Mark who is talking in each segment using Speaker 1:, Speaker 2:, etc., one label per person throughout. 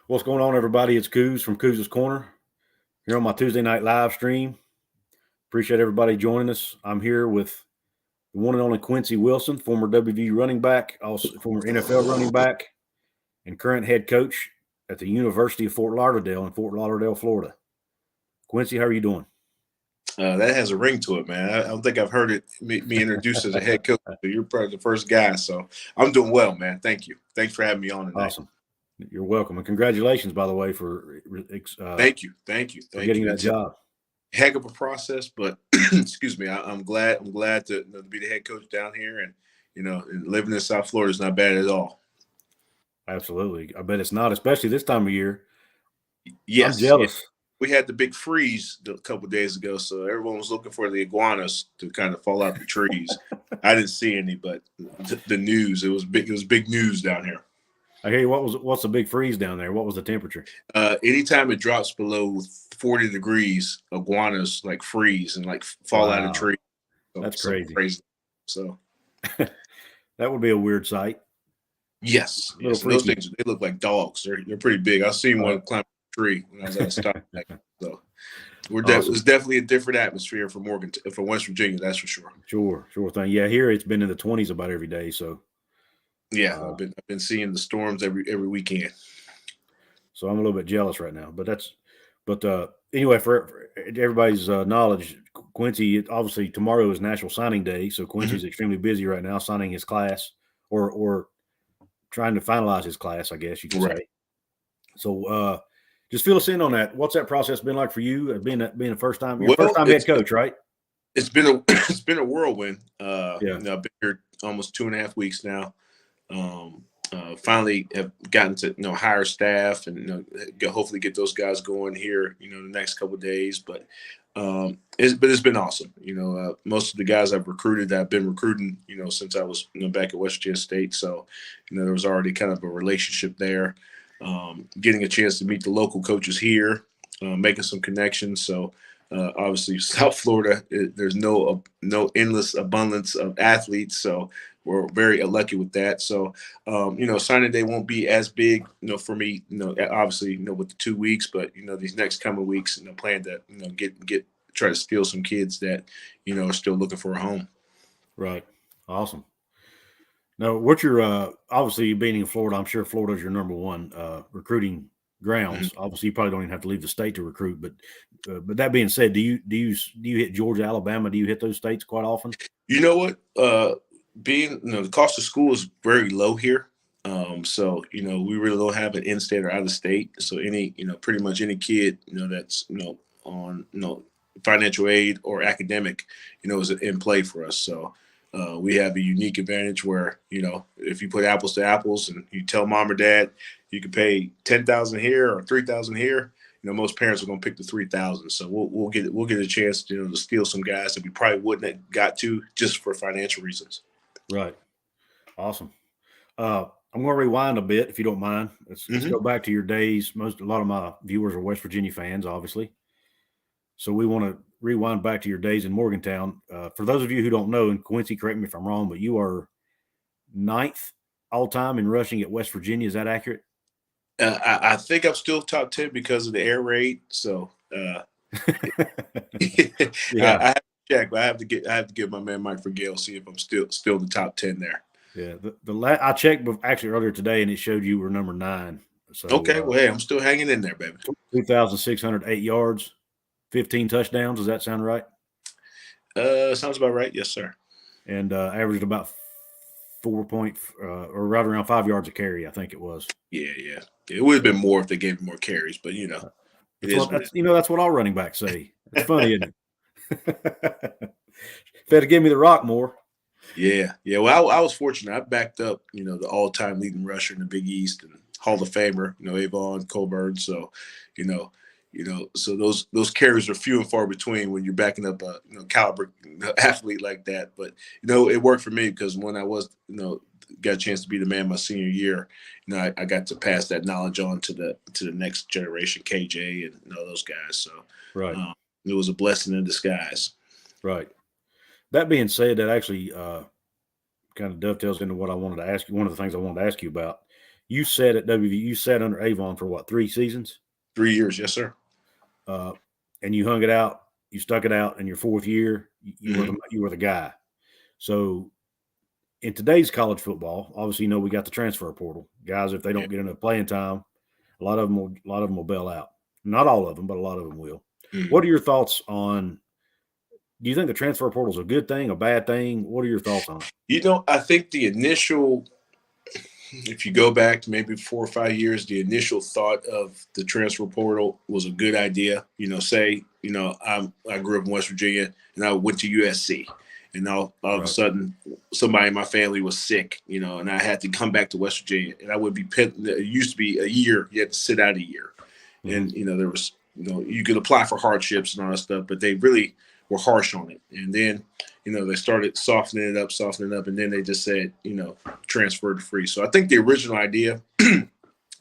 Speaker 1: What's going on, everybody? It's Coos from Coos' Corner here on my Tuesday night live stream. Appreciate everybody joining us. I'm here with the one and only Quincy Wilson, former WVU running back, also former NFL running back, and current head coach at the University of Fort Lauderdale in Fort Lauderdale, Florida. Quincy, how are you doing?
Speaker 2: That has a ring to it, man. I don't think I've heard it me introduced as a head coach. You're probably the first guy, so I'm doing well, man. Thank you. Thanks for having me on tonight.
Speaker 1: Awesome. You're welcome, and congratulations, by the way, for
Speaker 2: thank you
Speaker 1: for getting that job.
Speaker 2: Heck of a process, but excuse me, I'm glad to be the head coach down here, and living in South Florida is not bad at all.
Speaker 1: Absolutely, I bet it's not, especially this time of year.
Speaker 2: Yes,
Speaker 1: I'm jealous.
Speaker 2: Yeah. We had the big freeze a couple of days ago, so everyone was looking for the iguanas to kind of fall out the trees. I didn't see any, but the news, it was big news down here.
Speaker 1: I hear you. What's the big freeze down there? What was the temperature?
Speaker 2: Anytime it drops below 40 degrees, iguanas like freeze and like fall out of trees.
Speaker 1: So, that's crazy.
Speaker 2: So
Speaker 1: that would be a weird sight.
Speaker 2: Yes. Those things, they look like dogs. They're pretty big. I've seen one climb a tree when I was at a stop. So it's definitely a different atmosphere from West Virginia. That's for sure.
Speaker 1: Sure thing. Yeah, here it's been in the 20s about every day. So.
Speaker 2: Yeah, I've been seeing the storms every weekend.
Speaker 1: So I'm a little bit jealous right now, but anyway, for everybody's knowledge, Quincy, obviously tomorrow is National Signing Day, so Quincy's extremely busy right now signing his class or trying to finalize his class, I guess you could say. So just fill us in on that. What's that process been like for you, being a first time head coach, right?
Speaker 2: It's been a whirlwind. I've been here almost 2.5 weeks now. Finally have gotten to hire staff and hopefully get those guys going here the next couple of days, but it's been awesome. Most of the guys I've recruited, I've been recruiting since I was back at West Virginia State, so there was already kind of a relationship there. Getting a chance to meet the local coaches here, making some connections. So obviously South Florida, there's no endless abundance of athletes, so we're very lucky with that. So, signing day won't be as big, for me, obviously, with the 2 weeks, but, these next coming weeks, plan to, try to steal some kids that, are still looking for a home.
Speaker 1: Right. Awesome. Now, what's your, obviously being in Florida, I'm sure Florida's your number one recruiting grounds. Obviously you probably don't even have to leave the state to recruit, but that being said, do you hit Georgia, Alabama? Do you hit those states quite often?
Speaker 2: You know what? Being the cost of school is very low here, so we really don't have an in-state or out-of-state. So any pretty much any kid that's on financial aid or academic is in play for us. So we have a unique advantage where if you put apples to apples and you tell mom or dad you can pay $10,000 here or $3,000 here, most parents are going to pick the $3,000. So we'll get a chance to steal some guys that we probably wouldn't have got to just for financial reasons.
Speaker 1: Right. Awesome. I'm going to rewind a bit, if you don't mind. Let's go back to your days. A lot of my viewers are West Virginia fans, obviously. So we want to rewind back to your days in Morgantown. For those of you who don't know, and Quincy, correct me if I'm wrong, but you are 9th all-time in rushing at West Virginia. Is that accurate?
Speaker 2: I think I'm still top 10 because of the air raid. So I have to check, but I have to get my man Mike Vergale, see if I'm still the top 10 there.
Speaker 1: Yeah, I checked actually earlier today, and it showed you were number 9. So
Speaker 2: okay, well, hey, I'm still hanging in there, baby.
Speaker 1: 2,608 yards, 15 touchdowns. Does that sound right?
Speaker 2: Sounds about right, yes, sir.
Speaker 1: And averaged about 4 point or right around 5 yards a carry, I think it was.
Speaker 2: Yeah. It would have been more if they gave more carries, but
Speaker 1: that's what all running backs say. It's funny, isn't it? If they had to give me the rock more.
Speaker 2: Yeah. Well, I was fortunate. I backed up, the all-time leading rusher in the Big East and Hall of Famer, Avon Cobourne. So, so those carries are few and far between when you're backing up a caliber athlete like that. But it worked for me because when I was got a chance to be the man my senior year, I got to pass that knowledge on to the next generation, KJ and those guys. So
Speaker 1: right,
Speaker 2: it was a blessing in disguise.
Speaker 1: Right. That being said, that actually kind of dovetails into what I wanted to ask you. One of the things I wanted to ask you about You sat at WVU. You sat under Avon for what, 3 seasons?
Speaker 2: 3 years, yes, sir.
Speaker 1: And you hung it out. You stuck it out in your 4th year. You were the guy. So in today's college football, obviously, we got the transfer portal. Guys, if they don't get enough playing time, a lot of them will bail out. Not all of them, but a lot of them will. What are your thoughts on? Do you think the transfer portal is a good thing, a bad thing? What are your thoughts on it?
Speaker 2: I think the initial, if you go back to maybe 4 or 5 years, the initial thought of the transfer portal was a good idea. Say, I grew up in West Virginia and I went to USC. And all of a sudden, somebody in my family was sick, and I had to come back to West Virginia. And I would be it used to be a year. You had to sit out a year. And, there was, you could apply for hardships and all that stuff, but they really were harsh on it. And then, they started softening it up. And then they just said, transfer to free. So I think the original idea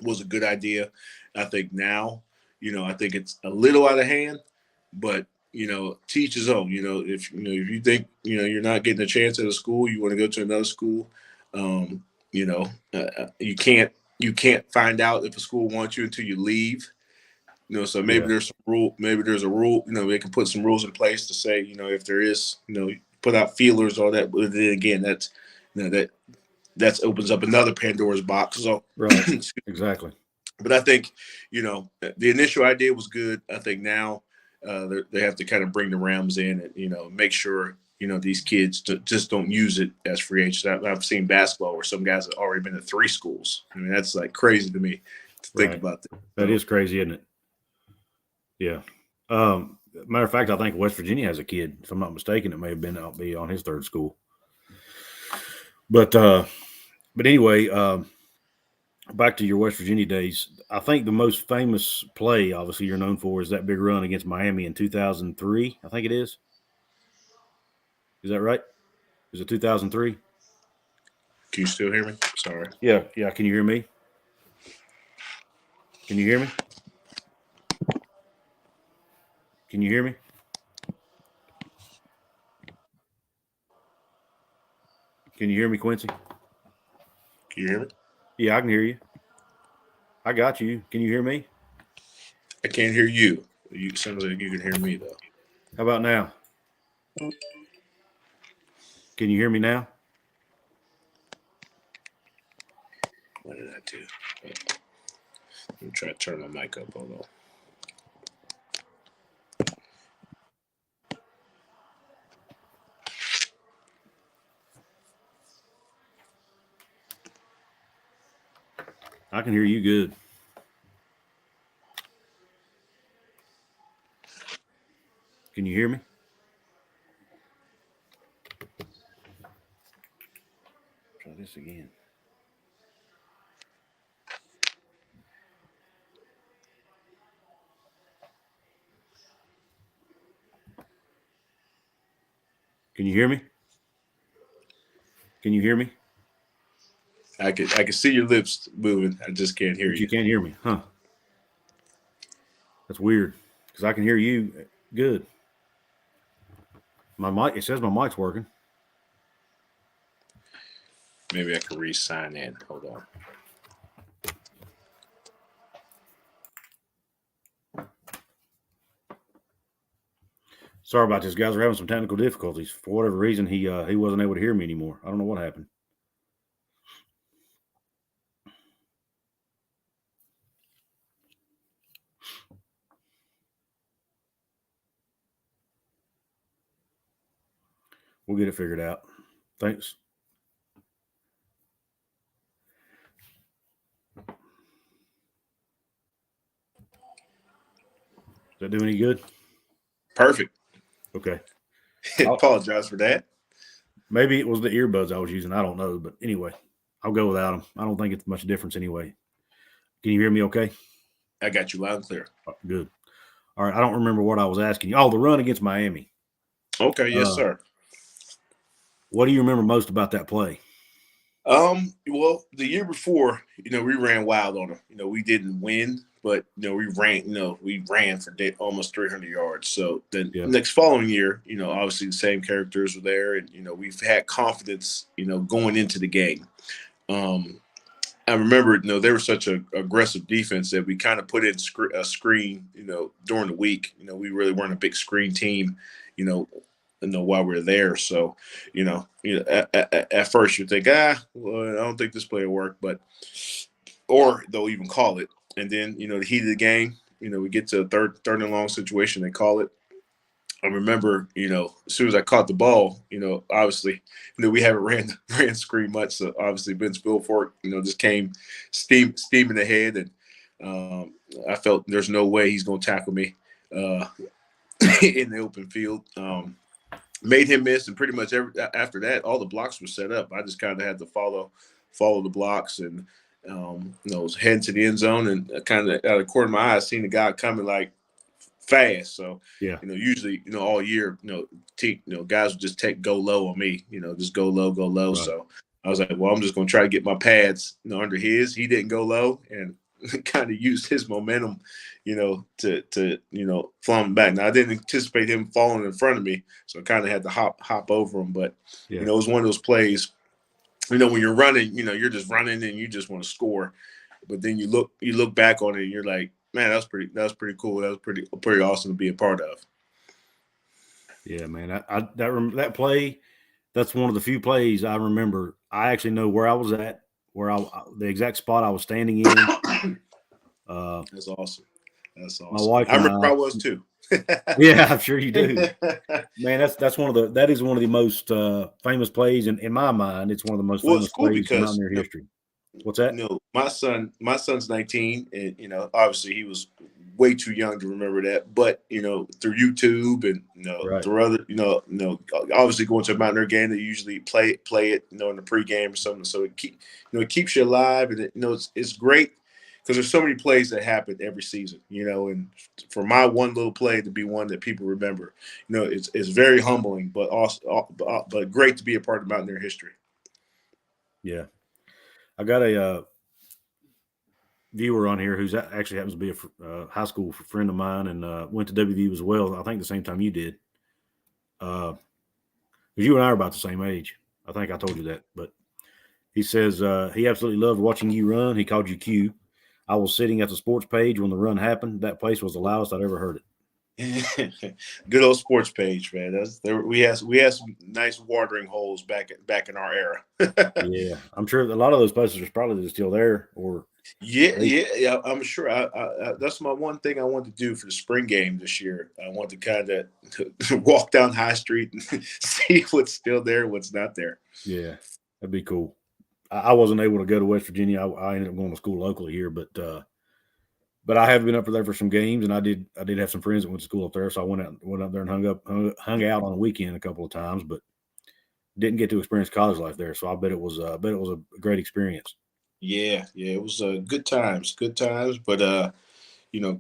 Speaker 2: was a good idea. I think now, I think it's a little out of hand, but teach his own. If you think you're not getting a chance at a school, you want to go to another school. You can't find out if a school wants you until you leave. So maybe there's some rule. Maybe there's a rule. They can put some rules in place to say, if there is, put out feelers, all that. But then again, that's that opens up another Pandora's box. So
Speaker 1: right, exactly.
Speaker 2: But I think the initial idea was good. I think now. They have to kind of bring the Rams in and, make sure, these kids just don't use it as free agents. I've seen basketball where some guys have already been at 3 schools. I mean, that's like crazy to me to think about that.
Speaker 1: That is crazy, isn't it? Yeah. Matter of fact, I think West Virginia has a kid, if I'm not mistaken, it may have be on his 3rd school. But anyway, back to your West Virginia days. I think the most famous play, obviously, you're known for is that big run against Miami in 2003. I think it is. Is that right? Is it 2003?
Speaker 2: Can you still hear me? Sorry.
Speaker 1: Yeah. Can you hear me? Can you hear me? Can you hear me? Can you hear me, Quincy?
Speaker 2: Can you hear me?
Speaker 1: Yeah, I can hear you. I got you. Can you hear me?
Speaker 2: I can't hear you. It sounds like you can hear me, though.
Speaker 1: How about now? Can you hear me now?
Speaker 2: What did I do? Let me try to turn my mic up. Hold on.
Speaker 1: I can hear you good. Can you hear me? Try this again. Can you hear me? Can you hear me?
Speaker 2: I can see your lips moving. I just can't hear you.
Speaker 1: You can't hear me, huh? That's weird because I can hear you good. My mic, it says my mic's working.
Speaker 2: Maybe I can re-sign in. Hold on.
Speaker 1: Sorry about this, guys. We're having some technical difficulties. For whatever reason, he wasn't able to hear me anymore. I don't know what happened. We'll get it figured out. Thanks. Does that do any good?
Speaker 2: Perfect.
Speaker 1: Okay.
Speaker 2: I apologize for that.
Speaker 1: Maybe it was the earbuds I was using. I don't know. But anyway, I'll go without them. I don't think it's much difference anyway. Can you hear me okay?
Speaker 2: I got you loud and clear.
Speaker 1: Good. All right. I don't remember what I was asking you. Oh, the run against Miami.
Speaker 2: Okay. Yes, sir.
Speaker 1: What do you remember most about that play?
Speaker 2: Well, the year before, we ran wild on them. We didn't win, but we ran for almost 300 yards. So the next following year, obviously the same characters were there, and we've had confidence, going into the game. I remember, they were such a aggressive defense that we kind of put in a screen, during the week. We really weren't a big screen team, you know, while we were there. So, at first you think, well, I don't think this play will work, or they'll even call it. And then, the heat of the game, we get to a third and long situation, they call it. I remember, as soon as I caught the ball, obviously, we haven't ran screen much. So obviously, Vince Wilfork, just came steaming ahead, and I felt there's no way he's going to tackle me in the open field. Made him miss, and pretty much after that, all the blocks were set up. I just kind of had to follow the blocks, and was heading to the end zone, and kind of out of the corner of my eye, I seen the guy coming like fast. So,
Speaker 1: yeah,
Speaker 2: usually, all year, guys would just go low on me, just go low. Right. So I was like, well, I'm just going to try to get my pads, under his. He didn't go low, and kind of used his momentum, to fly him back. Now, I didn't anticipate him falling in front of me, so I kind of had to hop over him. But, it was one of those plays, when you're running, you're just running and you just want to score. But then you look back on it and you're like, man, that was pretty cool. That was pretty awesome to be a part of.
Speaker 1: Yeah, man. That play, that's one of the few plays I remember. I actually know where I was at, the exact spot I was standing in.
Speaker 2: That's awesome.
Speaker 1: My wife,
Speaker 2: I remember I was too.
Speaker 1: Yeah, I'm sure you do. Man, that is one of the most famous plays in my mind. It's one of the most famous plays in Mountaineer history. What's that?
Speaker 2: My son's 19, and obviously he was way too young to remember that. But through YouTube and
Speaker 1: right.
Speaker 2: through other, obviously going to a Mountaineer game, they usually play it, in the pregame or something. So it keeps you alive, and it's great because there's so many plays that happen every season. And for my one little play to be one that people remember, it's very humbling, but also but great to be a part of Mountaineer history.
Speaker 1: Yeah. I got a viewer on here who's actually happens to be a high school friend of mine, and went to WVU as well. I think the same time you did. Because you and I are about the same age. I think I told you that. But he says he absolutely loved watching you run. He called you Q. I was sitting at the sports page when the run happened. That place was the loudest I'd ever heard it.
Speaker 2: Good old sports page, man. We had some nice watering holes back in our era.
Speaker 1: Yeah, I'm sure a lot of those places are probably still there. Or
Speaker 2: yeah. I'm sure. I that's my one thing I want to do for the spring game this year. I want to kind of walk down High Street and see what's still there, what's not there.
Speaker 1: Yeah, that'd be cool. I wasn't able to go to West Virginia. I ended up going to school locally here, but I have been up there for some games, and I did have some friends that went to school up there, so I went up there and hung out on the weekend a couple of times, but didn't get to experience college life there. So I bet it was a great experience.
Speaker 2: Yeah, it was good times, but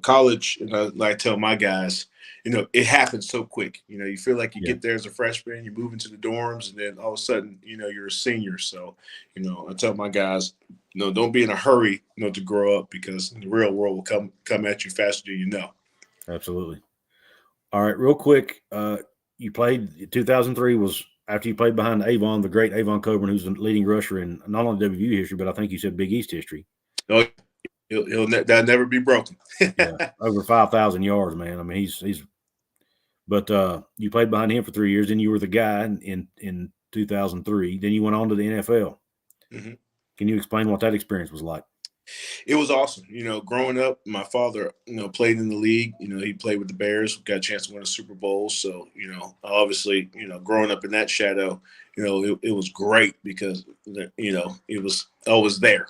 Speaker 2: college, and I tell my guys, it happens so quick. You feel like you get there as a freshman, you move into the dorms, and then all of a sudden, you're a senior. So, I tell my guys, don't be in a hurry, to grow up, because the real world will come at you faster than you know.
Speaker 1: Absolutely. All right, real quick, you played 2003 was after you played behind Avon, the great Avon Cobourne, who's the leading rusher in not only WVU history, but I think you said Big East history.
Speaker 2: Oh, that'll never be broken.
Speaker 1: Yeah, over 5,000 yards, man. I mean, he's. But you played behind him for 3 years, then you were the guy in 2003. Then you went on to the NFL.
Speaker 2: Mm-hmm.
Speaker 1: Can you explain what that experience was like?
Speaker 2: It was awesome. Growing up, my father, played in the league. He played with the Bears, got a chance to win a Super Bowl. So, obviously, growing up in that shadow, it was great because, it was always there.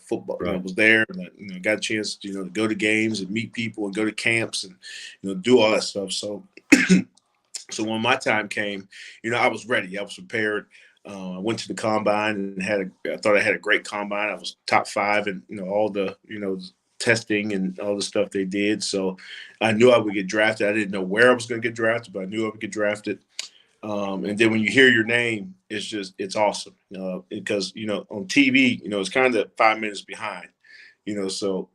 Speaker 2: Football was there. And, got a chance, to go to games and meet people and go to camps and, do all that stuff. So, so when my time came, I was ready. I was prepared. I went to the combine and I thought I had a great combine. I was top 5 and, all the, testing and all the stuff they did. So I knew I would get drafted. I didn't know where I was going to get drafted, but I knew I would get drafted. And then when you hear your name, it's awesome. Because, on TV, it's kind of 5 minutes behind, so,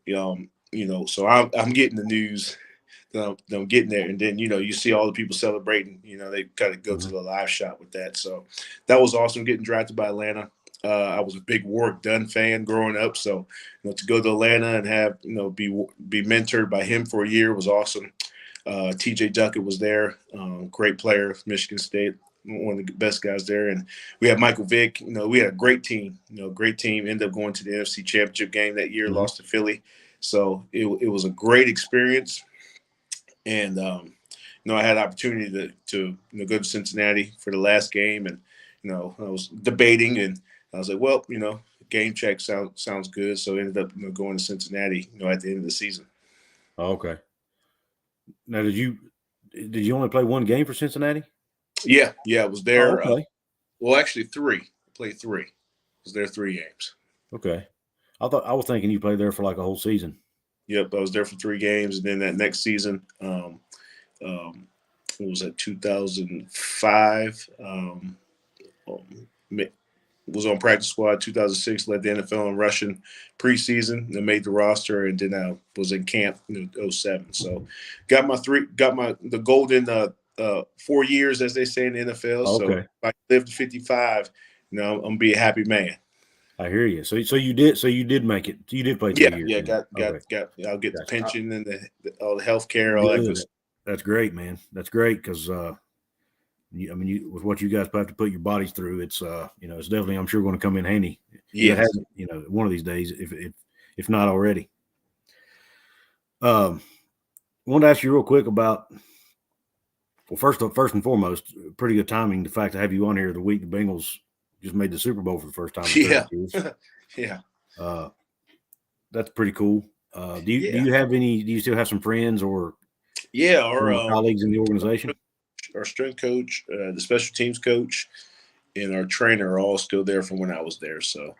Speaker 2: so I'm getting the news. I'm getting there, and then you see all the people celebrating. They kind of go to the live shot with that. So that was awesome, getting drafted by Atlanta. I was a big Warwick Dunn fan growing up, so to go to Atlanta and have be mentored by him for a year was awesome. T.J. Duckett was there, great player, Michigan State, one of the best guys there, and we had Michael Vick. We had a great team. Great team. Ended up going to the NFC Championship game that year, lost to Philly, so it was a great experience. And I had an opportunity to go to Cincinnati for the last game, and I was debating, and I was like, well, game check sounds good, so I ended up going to Cincinnati, at the end of the season.
Speaker 1: Oh, okay. Now, did you only play one game for Cincinnati?
Speaker 2: Yeah, I was there.
Speaker 1: Oh, okay.
Speaker 2: Well, actually, 3. I played 3. I was there 3 games.
Speaker 1: Okay. I was thinking you played there for like a whole season.
Speaker 2: Yep, I was there for 3 games, and then that next season, what was that, 2005? Was on practice squad. 2006, led the NFL in rushing preseason, and made the roster, and then I was in camp in 2007. So, got the golden 4 years, as they say in the NFL.
Speaker 1: Oh, okay.
Speaker 2: So if I live to 55, I'm gonna be a happy man.
Speaker 1: I hear you. So you did make it. You did play 3 years.
Speaker 2: Yeah. I'll get the pension and all the health care, all that good stuff.
Speaker 1: That's great, man. That's great because with what you guys have to put your bodies through, it's it's definitely, I'm sure, going to come in handy.
Speaker 2: Yeah,
Speaker 1: one of these days, if not already. I wanted to ask you real quick about. Well, first and foremost, pretty good timing. The fact to have you on here the week the Bengals just made the Super Bowl for the first time in 30 years.
Speaker 2: Yeah.
Speaker 1: That's pretty cool. Do you still have some friends or
Speaker 2: our
Speaker 1: colleagues in the organization?
Speaker 2: Our strength coach, the special teams coach, and our trainer are all still there from when I was there. So,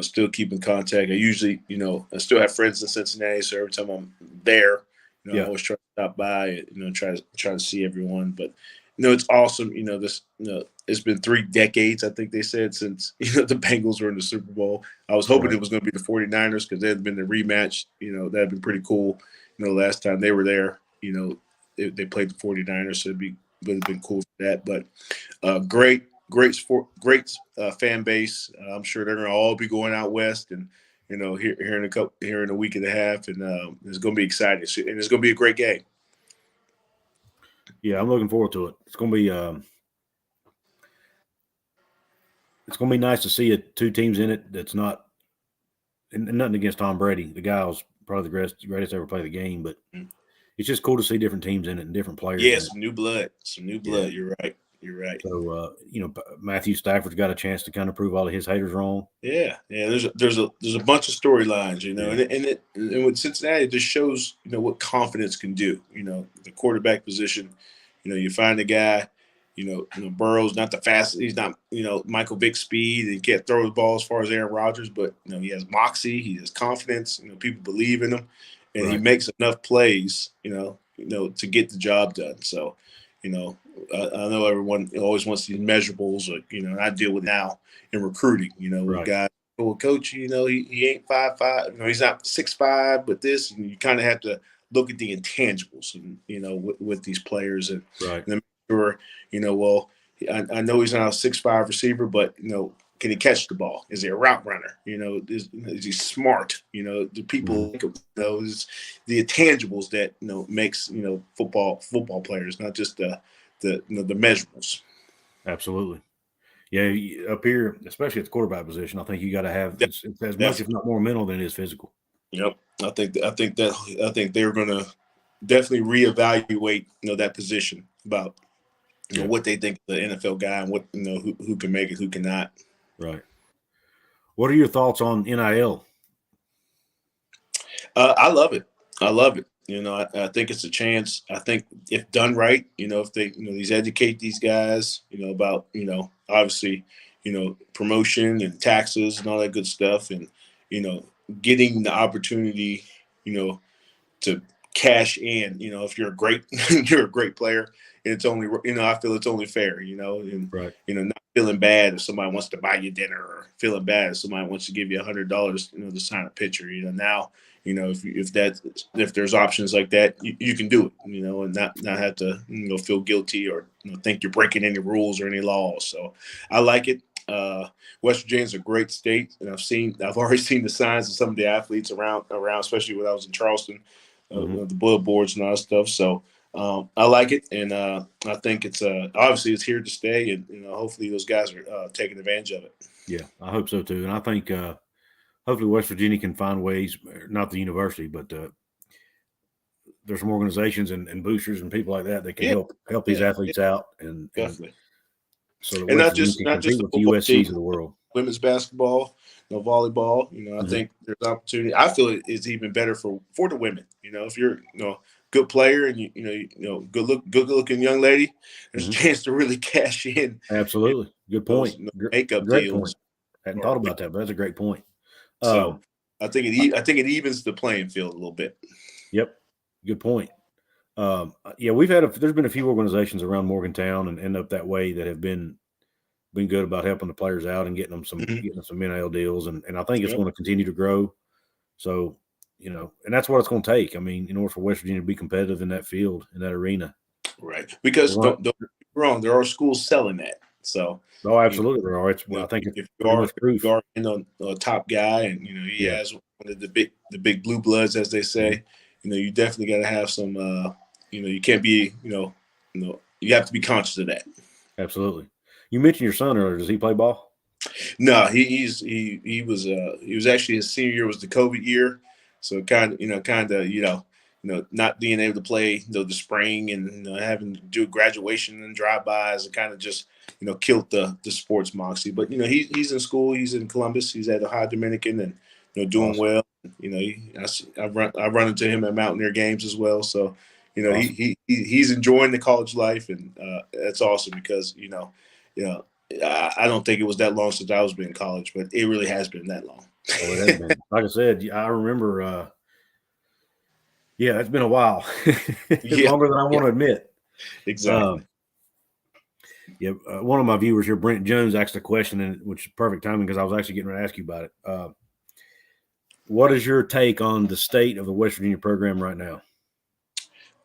Speaker 2: still keep in contact. I usually, I still have friends in Cincinnati. So every time I'm there, I always try to stop by, try to see everyone. But, it's awesome. It's been 3 decades, I think they said, since, the Bengals were in the Super Bowl. I was hoping it was going to be the 49ers because they had been the rematch. That had been pretty cool. Last time they were there, they played the 49ers. So would have been cool for that. But great sport, great fan base. I'm sure they're going to all be going out west and, here in a week and a half. And it's going to be exciting. And it's going to be a great game.
Speaker 1: Yeah, I'm looking forward to it. It's going to be nice to see 2 teams in it that's not – and nothing against Tom Brady. The guy was probably the greatest ever play the game, but it's just cool to see different teams in it and different players.
Speaker 2: Yeah, some new blood. Yeah. You're right.
Speaker 1: So, Matthew Stafford's got a chance to kind of prove all of his haters wrong.
Speaker 2: Yeah. There's a bunch of storylines, and with Cincinnati, it just shows, what confidence can do. The quarterback position, you find a guy, Burrow's not the fastest. He's not, Michael Vick speed, and he can't throw the ball as far as Aaron Rodgers, but, he has moxie, he has confidence, people believe in him, and he makes enough plays, to get the job done. So, I know everyone always wants these measurables, and I deal with now in recruiting, with guys, well, coach, he ain't 5'5", he's not 6'5", but this, and you kind of have to look at the intangibles, and, with these players, and make sure, well, I know he's not a 6'5" receiver, but, can he catch the ball? Is he a route runner? Is he smart? The people, is the intangibles that makes football players, not just the measurables.
Speaker 1: Absolutely, yeah. Up here, especially at the quarterback position, I think you got to have it's as much, if not more, mental than it is physical.
Speaker 2: Yep, I think they're going to definitely reevaluate that position about what they think of the NFL guy and what who can make it, who cannot.
Speaker 1: Right. What are your thoughts on NIL?
Speaker 2: I love it. I think it's a chance. I think if done right, if they, these educate these guys, about, obviously, promotion and taxes and all that good stuff, and, getting the opportunity, to cash in, if you're a great player, and it's only, I feel it's only fair, and, not feeling bad if somebody wants to buy you dinner, or feeling bad if somebody wants to give you $100, to sign a picture, now, if there's options like that, you can do it, and not have to, feel guilty or think you're breaking any rules or any laws. So I like it. West Virginia's a great state, and I've already seen the signs of some of the athletes around, especially when I was in Charleston, the bullet boards and all that stuff. So I like it, and I think it's obviously it's here to stay, and hopefully those guys are taking advantage of it.
Speaker 1: Yeah, I hope so too, and I think hopefully West Virginia can find ways, not the university, but there's some organizations and boosters and people like that can help these athletes out, and
Speaker 2: definitely.
Speaker 1: So that
Speaker 2: And
Speaker 1: West Virginia can
Speaker 2: not just
Speaker 1: compete
Speaker 2: the
Speaker 1: with the
Speaker 2: football team,
Speaker 1: USCs of the world.
Speaker 2: women's basketball, volleyball. I think there's opportunity. I feel it's even better for the women. If you're good player and good looking young lady, there's a chance to really cash in.
Speaker 1: Absolutely, good point.
Speaker 2: Those, makeup
Speaker 1: great
Speaker 2: deals.
Speaker 1: Point. Hadn't thought about that, but that's a great point.
Speaker 2: So I think it evens the playing field a little bit.
Speaker 1: Yep, good point. Yeah, there's been a few organizations around Morgantown and end up that way that have been good about helping the players out and getting them some NIL deals, and I think it's going to continue to grow. So, and that's what it's going to take. I mean, in order for West Virginia to be competitive in that field, in that arena,
Speaker 2: right? Because don't get me wrong, there are schools selling that. So,
Speaker 1: absolutely, there are. I think
Speaker 2: if you are a top guy, and he has one of the big blue bloods, as they say, you definitely got to have some. You can't be, you have to be conscious of that.
Speaker 1: Absolutely. You mentioned your son earlier. Does he play ball?
Speaker 2: No, he was actually his senior year was the COVID year, so kind of not being able to play the spring and having to do graduation and drive-bys and kind of just killed the sports moxie. But he's in school. He's in Columbus. He's at Ohio Dominican and doing
Speaker 1: awesome.
Speaker 2: well. I run into him at Mountaineer games as well. So awesome. he's enjoying the college life, and that's awesome because I don't think it was that long since I was in college, but it really has been that long.
Speaker 1: Oh, it has been. Like I said, I remember. It's been a while. Longer than I want to admit.
Speaker 2: Exactly.
Speaker 1: One of my viewers here, Brent Jones, asked a question, which is perfect timing because I was actually getting ready to ask you about it. What is your take on the state of the West Virginia program right now?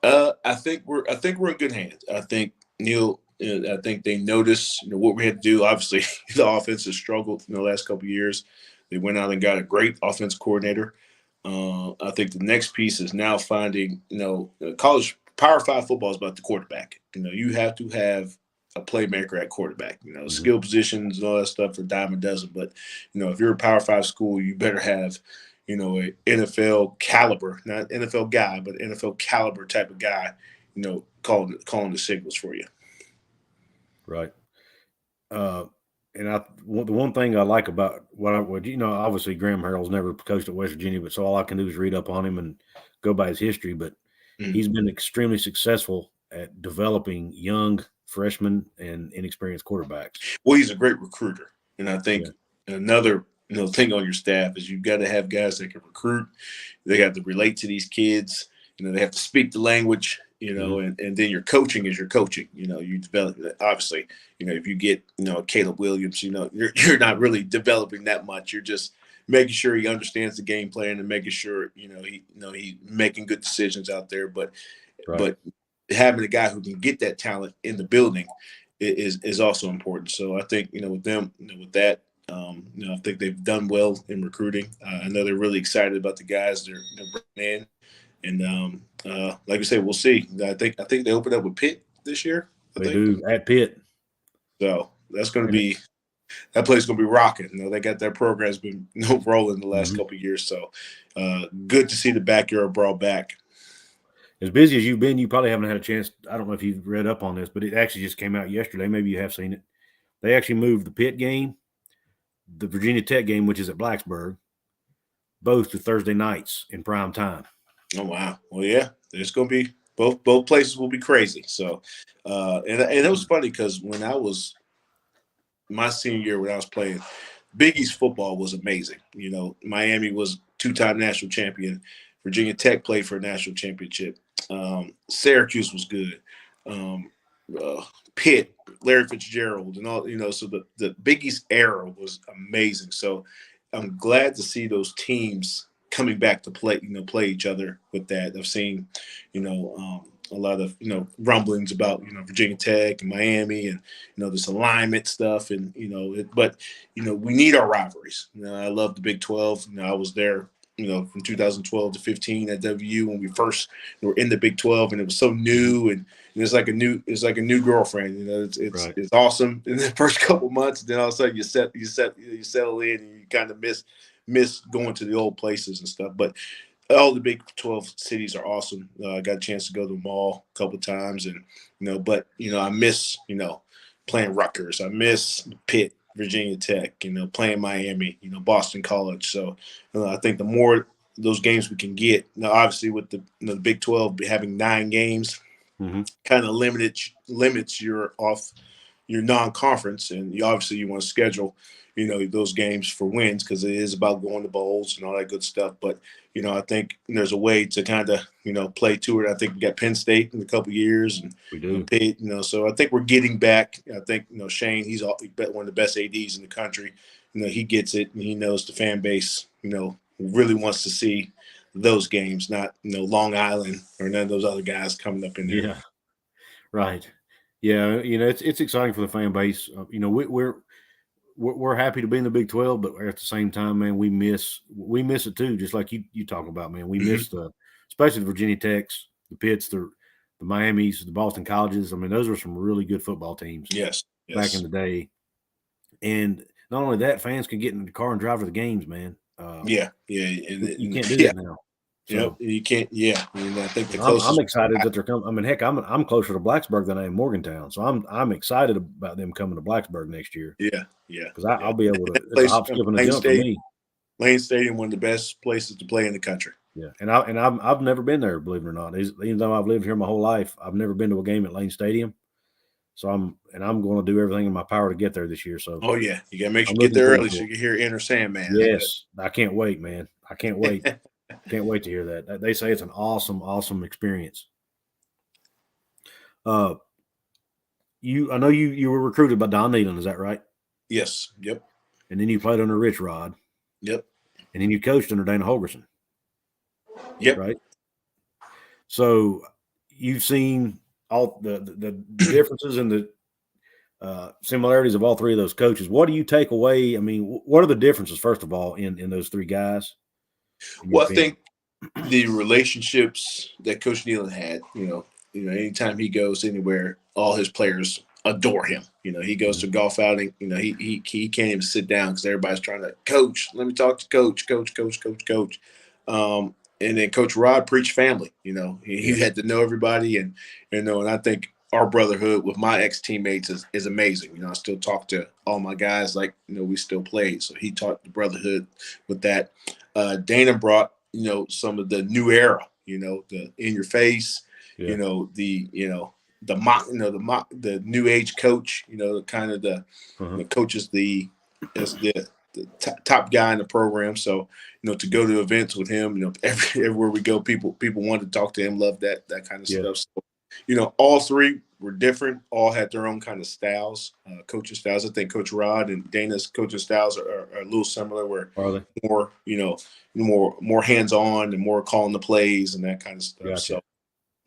Speaker 2: I think we're in good hands. I think Neil. I think they noticed what we had to do. Obviously, the offense has struggled in the last couple of years. They went out and got a great offensive coordinator. I think the next piece is now finding, college Power 5 football is about the quarterback. You have to have a playmaker at quarterback. Skill positions and all that stuff are dime a dozen. But if you're a Power 5 school, you better have an NFL caliber, not NFL guy, but NFL caliber type of guy. Calling the signals for you.
Speaker 1: Right. And the one thing I like about obviously Graham Harrell's never coached at West Virginia, but so all I can do is read up on him and go by his history. But he's been extremely successful at developing young freshmen and inexperienced quarterbacks.
Speaker 2: Well, he's a great recruiter, and I think another thing on your staff is you've got to have guys that can recruit. They have to relate to these kids. They have to speak the language. And then your coaching is your coaching. You develop obviously. If you get Caleb Williams, you're not really developing that much. You're just making sure he understands the game plan and making sure he's making good decisions out there. But having a guy who can get that talent in the building is also important. So I think with them with that. I think they've done well in recruiting. I know they're really excited about the guys they're bringing in. And like I said, we'll see. I think they open up with Pitt this year.
Speaker 1: They do at Pitt.
Speaker 2: So that's going to be that place is going to be rocking. They got their program's been rolling the last couple of years. So good to see the backyard brawl back.
Speaker 1: As busy as you've been, you probably haven't had a chance. I don't know if you've read up on this, but it actually just came out yesterday. Maybe you have seen it. They actually moved the Pitt game, the Virginia Tech game, which is at Blacksburg, both to Thursday nights in prime time.
Speaker 2: Oh wow! Well, yeah, there's going to be both places will be crazy. So, and it was funny because when I was my senior year when I was playing, Big East football was amazing. Miami was 2-time national champion. Virginia Tech played for a national championship. Syracuse was good. Pitt, Larry Fitzgerald, and all So the Big East era was amazing. So I'm glad to see those teams coming back to play each other with that. I've seen, a lot of rumblings about Virginia Tech and Miami and this alignment stuff and but we need our rivalries. I love the Big 12. I was there from 2012 to 15 at WU when we first were in the Big 12, and it was so new and it's like a new girlfriend. It's awesome in the first couple months. Then all of a sudden you settle in and you kind of miss going to the old places and stuff. But all the Big 12 cities are awesome. I got a chance to go to them all a couple of times, and but I miss playing Rutgers. I miss Pitt, Virginia Tech. Playing Miami. Boston College. So I think the more those games we can get, obviously with the Big 12 having 9 games, kind of limits your non-conference, and you want to schedule those games for wins because it is about going to bowls and all that good stuff. But I think there's a way to kind of play to it. I think we got Penn State in a couple of years, and
Speaker 1: we do.
Speaker 2: Pitt, so I think we're getting back. I think Shane, he's one of the best ADs in the country. He gets it, and he knows the fan base really wants to see those games, not Long Island or none of those other guys coming up in there.
Speaker 1: Yeah, right. Yeah, it's exciting for the fan base. We're happy to be in the Big 12, but at the same time, man, we miss it too. Just like you talk about, man, we miss especially the Virginia Techs, the Pitts, the Miamis, the Boston Colleges. I mean, those were some really good football teams.
Speaker 2: Yes.
Speaker 1: Back in the day, and not only that, fans can get in the car and drive to the games, man.
Speaker 2: Yeah,
Speaker 1: you can't do that now.
Speaker 2: So, you can't. Yeah, I think
Speaker 1: I'm excited that they're coming. I mean, heck, I'm closer to Blacksburg than I am Morgantown, so I'm excited about them coming to Blacksburg next year.
Speaker 2: Yeah,
Speaker 1: because I'll be able to. It's a hop, skip, and a jump for me.
Speaker 2: Lane Stadium, one of the best places to play in the country.
Speaker 1: Yeah, and I've never been there, believe it or not. Even though I've lived here my whole life, I've never been to a game at Lane Stadium. So I'm going to do everything in my power to get there this year. So
Speaker 2: you got to make sure you get there early so you can hear Enter Sandman.
Speaker 1: Yes, I can't wait, man. I can't wait. Can't wait to hear that. They say it's an awesome experience. I know you were recruited by Don Nealon, is that right?
Speaker 2: Yes. Yep.
Speaker 1: And then you played under Rich Rod.
Speaker 2: Yep.
Speaker 1: And then you coached under Dana Holgerson.
Speaker 2: Yep.
Speaker 1: Right. So you've seen all the differences and the similarities of all three of those coaches. What do you take away? I mean, what are the differences, first of all, in those three guys?
Speaker 2: Well, I think the relationships that Coach Nealon had, anytime he goes anywhere, all his players adore him. He goes to a golf outing, he can't even sit down because everybody's trying to, Coach, let me talk to Coach. And then Coach Rod preached family. He had to know everybody, and and I think our brotherhood with my ex-teammates is amazing. I still talk to all my guys like we still played. So he taught the brotherhood with that. Dana brought some of the new era, the in your face, the new age coach, kind of the coach is the top guy in the program. So to go to events with him, everywhere we go, people wanted to talk to him, love that kind of stuff. So, all three were different, all had their own kind of styles, coaching styles. I think Coach Rod and Dana's coaching styles are a little similar, where more, more hands-on and more calling the plays and that kind of stuff.
Speaker 1: Gotcha.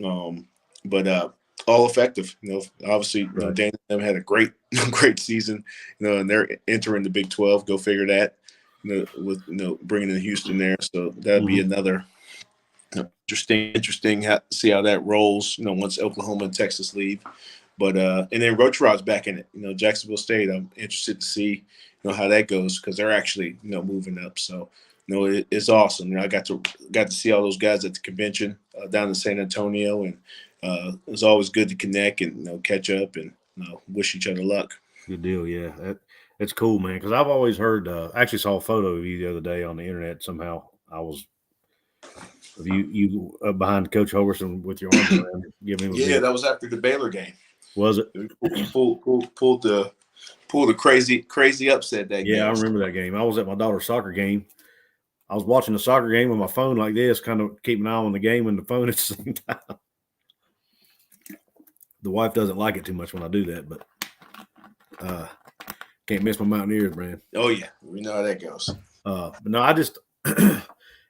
Speaker 2: So, but all effective. Obviously, Dana and them had a great season, and they're entering the Big 12. Go figure that, with bringing in Houston there. So that'd be another interesting see how that rolls. Once Oklahoma and Texas leave, but and then Roach Rod's back in it. Jacksonville State. I'm interested to see how that goes because they're actually moving up. So it's awesome. I got to see all those guys at the convention down in San Antonio, and it's always good to connect and catch up and wish each other luck.
Speaker 1: Good deal, yeah. That's cool, man. Because I've always heard. I actually saw a photo of you the other day on the internet. Somehow I was of you behind Coach Holgerson with your arms around him, giving him a bit.
Speaker 2: That was after the Baylor game.
Speaker 1: Was it?
Speaker 2: Pulled the crazy upset that game.
Speaker 1: Yeah, I remember that game. I was at my daughter's soccer game. I was watching the soccer game with my phone like this, kind of keeping an eye on the game and the phone at the same time. The wife doesn't like it too much when I do that, but can't miss my Mountaineers, man.
Speaker 2: Oh yeah, we know how that goes.
Speaker 1: But no, I just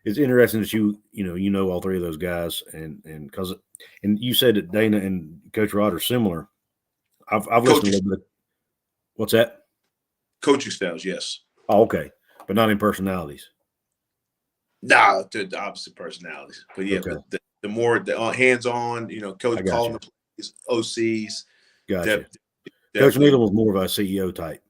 Speaker 1: it's interesting that you know all three of those guys, and you said that Dana and Coach Rod are similar. I've listened a little bit. What's that?
Speaker 2: Coaching styles, yes.
Speaker 1: Oh, okay, but not in personalities.
Speaker 2: Nah, the opposite personalities. But yeah,
Speaker 1: Okay.
Speaker 2: but the more hands-on, coach calling
Speaker 1: you.
Speaker 2: the plays, OCs.
Speaker 1: Gotcha. Coach
Speaker 2: Definitely.
Speaker 1: Needle was more of a CEO type.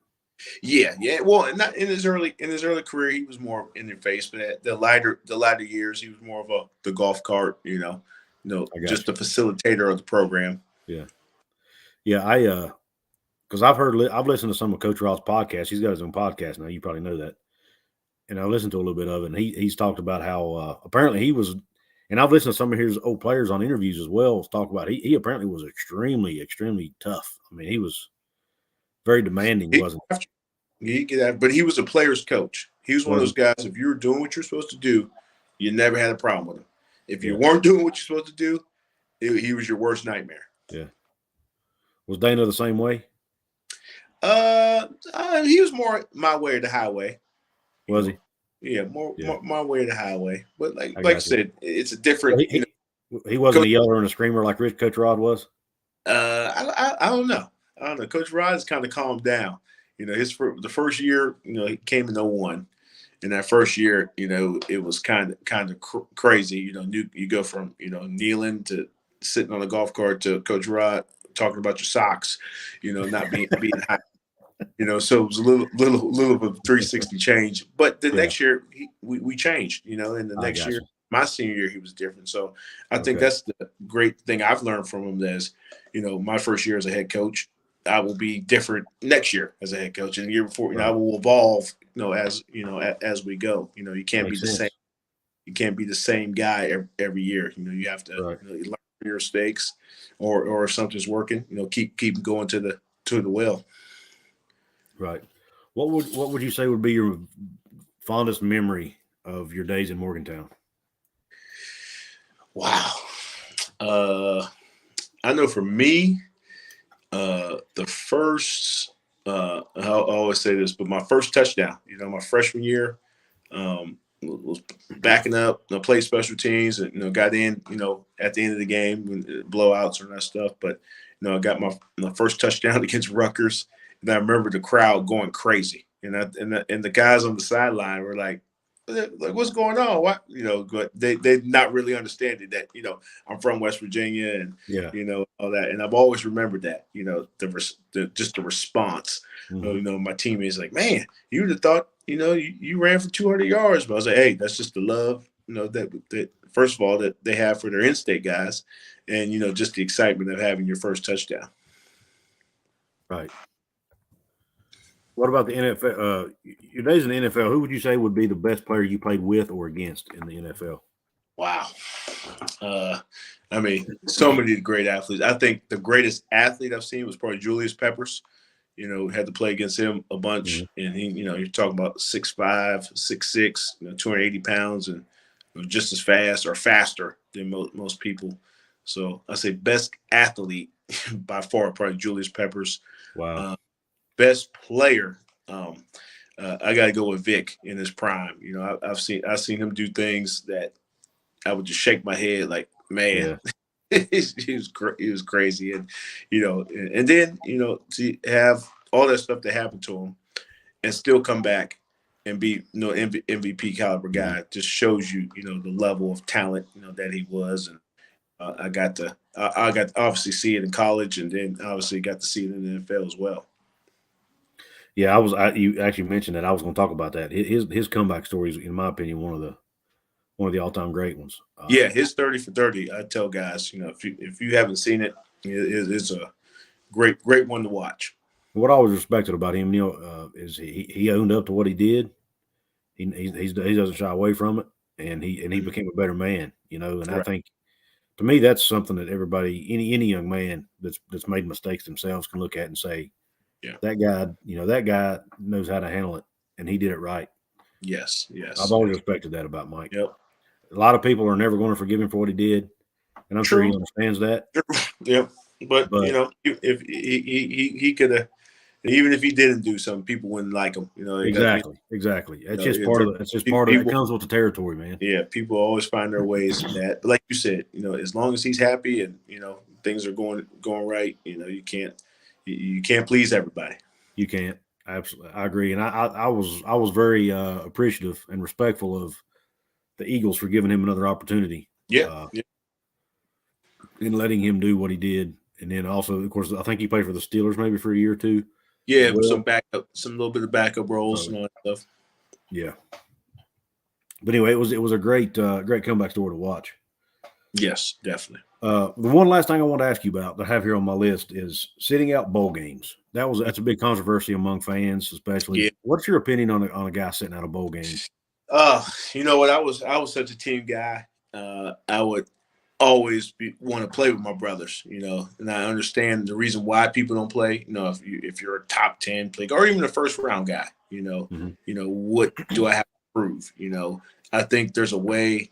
Speaker 2: Yeah. Well, not in his early career, he was more in your face, but at the latter years, he was more of the golf cart. Just the facilitator of the program.
Speaker 1: Yeah. Because I've listened to some of Coach Rod's podcasts. He's got his own podcast now. You probably know that. And I listened to a little bit of it. And he's talked about how apparently he was, and I've listened to some of his old players on interviews as well. Talk about he apparently was extremely, extremely tough. I mean, he was very demanding, wasn't
Speaker 2: he? But he was a player's coach. He was one of those guys. If you were doing what you're supposed to do, you never had a problem with him. If you weren't doing what you're supposed to do, he was your worst nightmare.
Speaker 1: Yeah. Was Dana the same way?
Speaker 2: He was more my way or the highway.
Speaker 1: Was he?
Speaker 2: Yeah, more my way or the highway. But like I said, it's a different.
Speaker 1: He wasn't a yeller and a screamer like Coach Rod was.
Speaker 2: I don't know. Coach Rod has kind of calmed down. The first year, he came in 01. In that first year, it was kind of crazy. You go from kneeling to sitting on a golf cart to Coach Rod talking about your socks. Not being high. So it was a little of a 360 change. But the next year, we changed. And the next year, my senior year, he was different. So I think that's the great thing I've learned from him. Is my first year as a head coach, I will be different next year as a head coach, and the year before, I will evolve. As we go. You can't be the same. You can't be the same guy every year. You have to learn from your mistakes, or if something's working, keep going to the well.
Speaker 1: Right. What would you say would be your fondest memory of your days in Morgantown?
Speaker 2: Wow. I know for me, the first, I always say this, but my first touchdown, my freshman year, was backing up, played special teams, and got in, at the end of the game, when blowouts and that stuff. But, I got my first touchdown against Rutgers. And I remember the crowd going crazy, and the guys on the sideline were like, "What's going on?" What But they not really understanding that I'm from West Virginia, and all that. And I've always remembered that just the response.
Speaker 1: Mm-hmm.
Speaker 2: My teammates like, "Man, you would have thought you ran for 200 yards," but I was like, "Hey, that's just the love that first of all that they have for their in-state guys, and just the excitement of having your first touchdown."
Speaker 1: Right. What about the NFL? Your days in the NFL, who would you say would be the best player you played with or against in the NFL?
Speaker 2: Wow. I mean, so many great athletes. I think the greatest athlete I've seen was probably Julius Peppers. Had to play against him a bunch. Mm-hmm. And he, you're talking about 6'5", 6'6", 280 pounds, and just as fast or faster than most people. So I say best athlete by far, probably Julius Peppers.
Speaker 1: Wow.
Speaker 2: Best player, I got to go with Vic in his prime. I've seen him do things that I would just shake my head like, man, he was crazy, and and then to have all that stuff that happened to him and still come back and be MVP caliber guy just shows you the level of talent that he was, and I got to obviously see it in college, and then obviously got to see it in the NFL as well.
Speaker 1: Yeah, you actually mentioned that. I was going to talk about that. His comeback story is, in my opinion, one of the all-time great ones.
Speaker 2: His 30 for 30. I tell guys, if you haven't seen it, it's a great one to watch.
Speaker 1: What I always respected about him, is he owned up to what he did. He doesn't shy away from it, and he became a better man. And I think, to me, that's something that everybody, any young man that's made mistakes themselves, can look at and say, that guy knows how to handle it, and he did it right.
Speaker 2: Yes.
Speaker 1: I've always respected that about Mike.
Speaker 2: Yep.
Speaker 1: A lot of people are never going to forgive him for what he did, and I'm sure he understands that.
Speaker 2: Yep. But if he could have, And even if he didn't do something, people wouldn't like him.
Speaker 1: Exactly. That's just part of it. It's just part of it. It comes with the territory, man.
Speaker 2: Yeah, people always find their ways in that. But like you said, as long as he's happy and things are going right, you can't please everybody.
Speaker 1: You can't. Absolutely, I agree. And I was very appreciative and respectful of the Eagles for giving him another opportunity.
Speaker 2: Yeah.
Speaker 1: And letting him do what he did. And then also, of course, I think he played for the Steelers maybe for a year or two.
Speaker 2: Yeah, some little bit of backup roles and all that stuff.
Speaker 1: Yeah. But anyway, it was a great comeback story to watch.
Speaker 2: Yes, definitely.
Speaker 1: The one last thing I want to ask you about that I have here on my list is sitting out bowl games. That's a big controversy among fans, especially.
Speaker 2: Yeah.
Speaker 1: What's your opinion on a guy sitting out a bowl game?
Speaker 2: You know what? I was such a team guy. I would always want to play with my brothers, and I understand the reason why people don't play. If you're a top 10 player or even a first round guy, what do I have to prove? I think there's a way.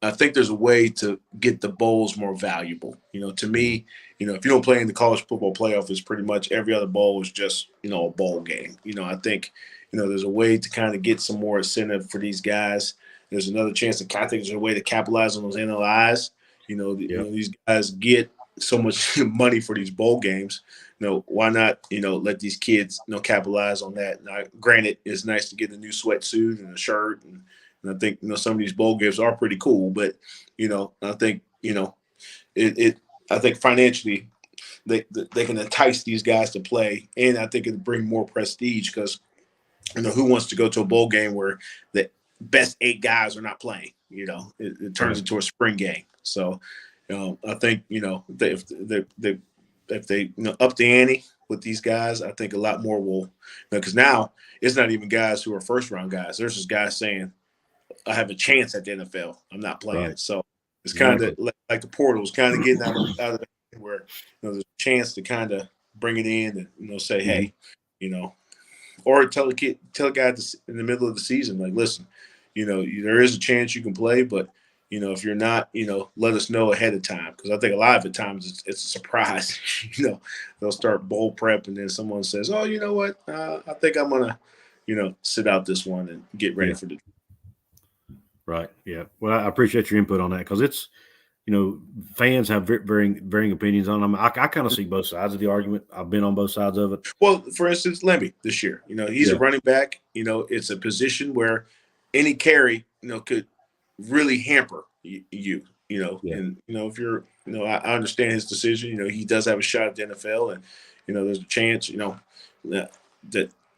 Speaker 2: I think there's a way to get the bowls more valuable. To me, if you don't play in the college football playoff, it's pretty much every other bowl is just, a bowl game. I think, there's a way to kind of get some more incentive for these guys. There's another chance I think there's a way to capitalize on those NLIs. These guys get so much money for these bowl games. Why not, let these kids, capitalize on that? Now, granted, it's nice to get a new sweatsuit and a shirt and I think, some of these bowl games are pretty cool, but, I think, I think financially they can entice these guys to play. And I think it'll bring more prestige because, who wants to go to a bowl game where the best 8 guys are not playing? It turns into a spring game. So, I think, if they up the ante with these guys, I think a lot more will, because now it's not even guys who are first round guys. There's just guys saying, I have a chance at the NFL. I'm not playing. Right. So it's kind of like the portal is kind of getting out of the where there's a chance to kind of bring it in and say, hey, or tell a guy in the middle of the season, like, listen, there is a chance you can play, but if you're not, let us know ahead of time, because I think a lot of the times it's a surprise. They'll start bowl prep and then someone says, oh, you know what, I think I'm gonna sit out this one and get ready for the.
Speaker 1: Right. Yeah. Well, I appreciate your input on that because it's, fans have varying opinions on them. I kind of see both sides of the argument. I've been on both sides of it.
Speaker 2: Well, for instance, Lemmy this year, he's a running back. It's a position where any carry, could really hamper you. And if you're, I understand his decision. He does have a shot at the NFL, and there's a chance, that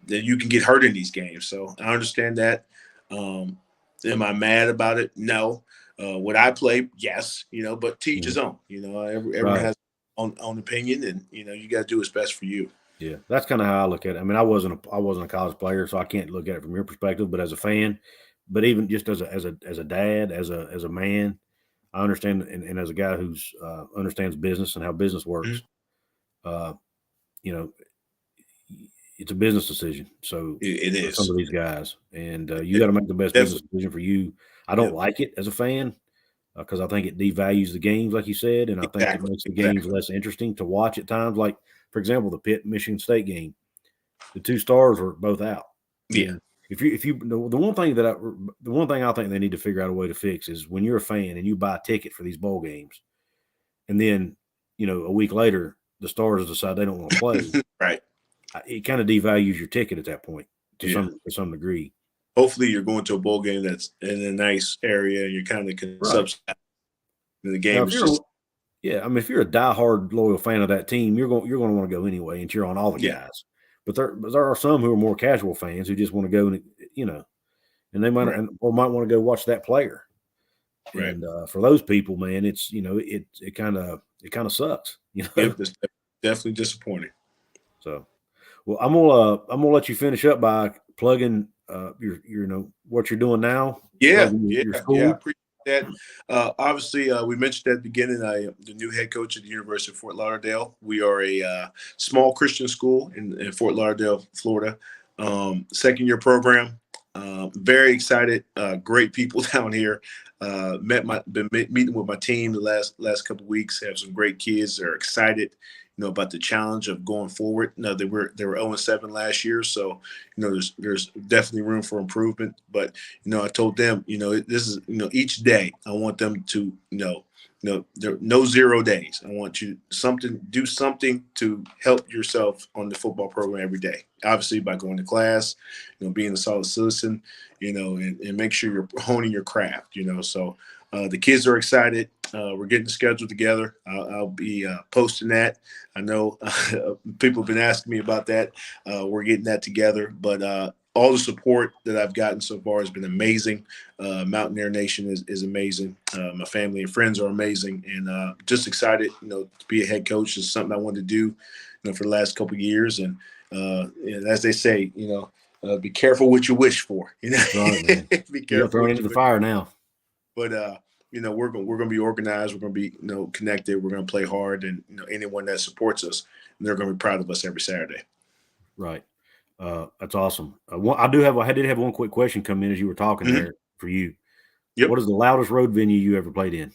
Speaker 2: you can get hurt in these games. So I understand that. Am I mad about it? No. Would I play? Yes. But to each his own. Everyone has their own opinion, and you got to do what's best for you.
Speaker 1: Yeah, that's kind of how I look at it. I mean, I wasn't a college player, so I can't look at it from your perspective. But as a fan, but even just as a dad, as a man, I understand, and as a guy who's understands business and how business works, it's a business decision. So
Speaker 2: it is
Speaker 1: some of these guys, and you got to make the best business decision for you. I don't like it as a fan because I think it devalues the games, like you said, and I think it makes the games less interesting to watch at times. Like, for example, the Pitt Michigan State game, the 2 stars were both out.
Speaker 2: Yeah.
Speaker 1: If you the one thing I think they need to figure out a way to fix is when you're a fan and you buy a ticket for these bowl games, and then a week later the stars decide they don't want to play.
Speaker 2: Right.
Speaker 1: It kind of devalues your ticket at that point to some degree.
Speaker 2: Hopefully you're going to a bowl game that's in a nice area and you're kind of subsidizing the game.
Speaker 1: I mean, if you're a diehard loyal fan of that team, you're going to want to go anyway and cheer on all the guys. But there are some who are more casual fans who just want to go and they might want to go watch that player. Right. And for those people, man, it's it kind of sucks.
Speaker 2: It's definitely disappointing.
Speaker 1: So, well, I'm gonna let you finish up by plugging your what you're doing now.
Speaker 2: Yeah, I appreciate that. Obviously, we mentioned at the beginning, the new head coach at the University of Fort Lauderdale. We are a small Christian school in Fort Lauderdale, Florida. 2nd-year program. Very excited. Great people down here. Been meeting with my team the last couple of weeks. Have some great kids. They're excited, about the challenge of going forward. No, they were 0-7 last year, so there's definitely room for improvement. But I told them, this is each day I want them to there are no 0 days. I want you do something to help yourself on the football program every day. Obviously, by going to class, being a solid citizen, and make sure you're honing your craft. So the kids are excited. We're getting the schedule together. I'll be posting that. I know people have been asking me about that. We're getting that together, but all the support that I've gotten so far has been amazing. Mountaineer Nation is amazing. My family and friends are amazing, and just excited, to be a head coach is something I wanted to do, for the last couple of years. And as they say, be careful what you wish for.
Speaker 1: That's right, man.
Speaker 2: Be
Speaker 1: You're
Speaker 2: careful.
Speaker 1: thrown into the fire now.
Speaker 2: But we're going to be organized. We're going to be connected. We're going to play hard, and anyone that supports us, they're going to be proud of us every Saturday.
Speaker 1: Right. That's awesome. I did have one quick question come in as you were talking there for you.
Speaker 2: Yep.
Speaker 1: What is the loudest road venue you ever played in?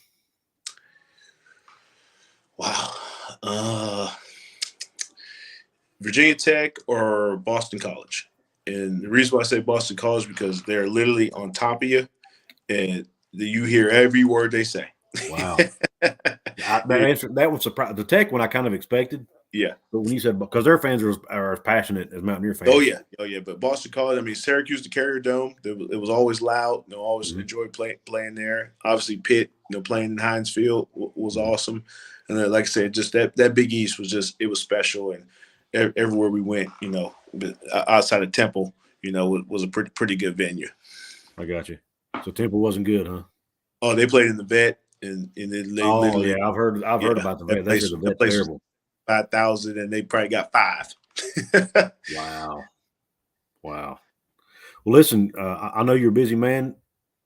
Speaker 2: Wow. Virginia Tech or Boston College. And the reason why I say Boston College because they're literally on top of you, and you hear every word they say.
Speaker 1: Wow. That was surprising. The Tech one I kind of expected.
Speaker 2: Yeah.
Speaker 1: But when you said, because their fans are as passionate as Mountaineer fans.
Speaker 2: Oh, yeah. But Boston College, Syracuse, the Carrier Dome, it was always loud. Always enjoyed playing there. Obviously, Pitt, playing in Heinz Field was awesome. And then, like I said, just that Big East it was special. And everywhere we went, outside of Temple, was a pretty good venue.
Speaker 1: I got you. So Temple wasn't good, huh?
Speaker 2: Oh, they played in the Vet, and they literally.
Speaker 1: Yeah, I've heard about the Vet. They said the Vet's terrible.
Speaker 2: 5,000, and they probably got 5.
Speaker 1: Wow. Well, listen, I know you're a busy man.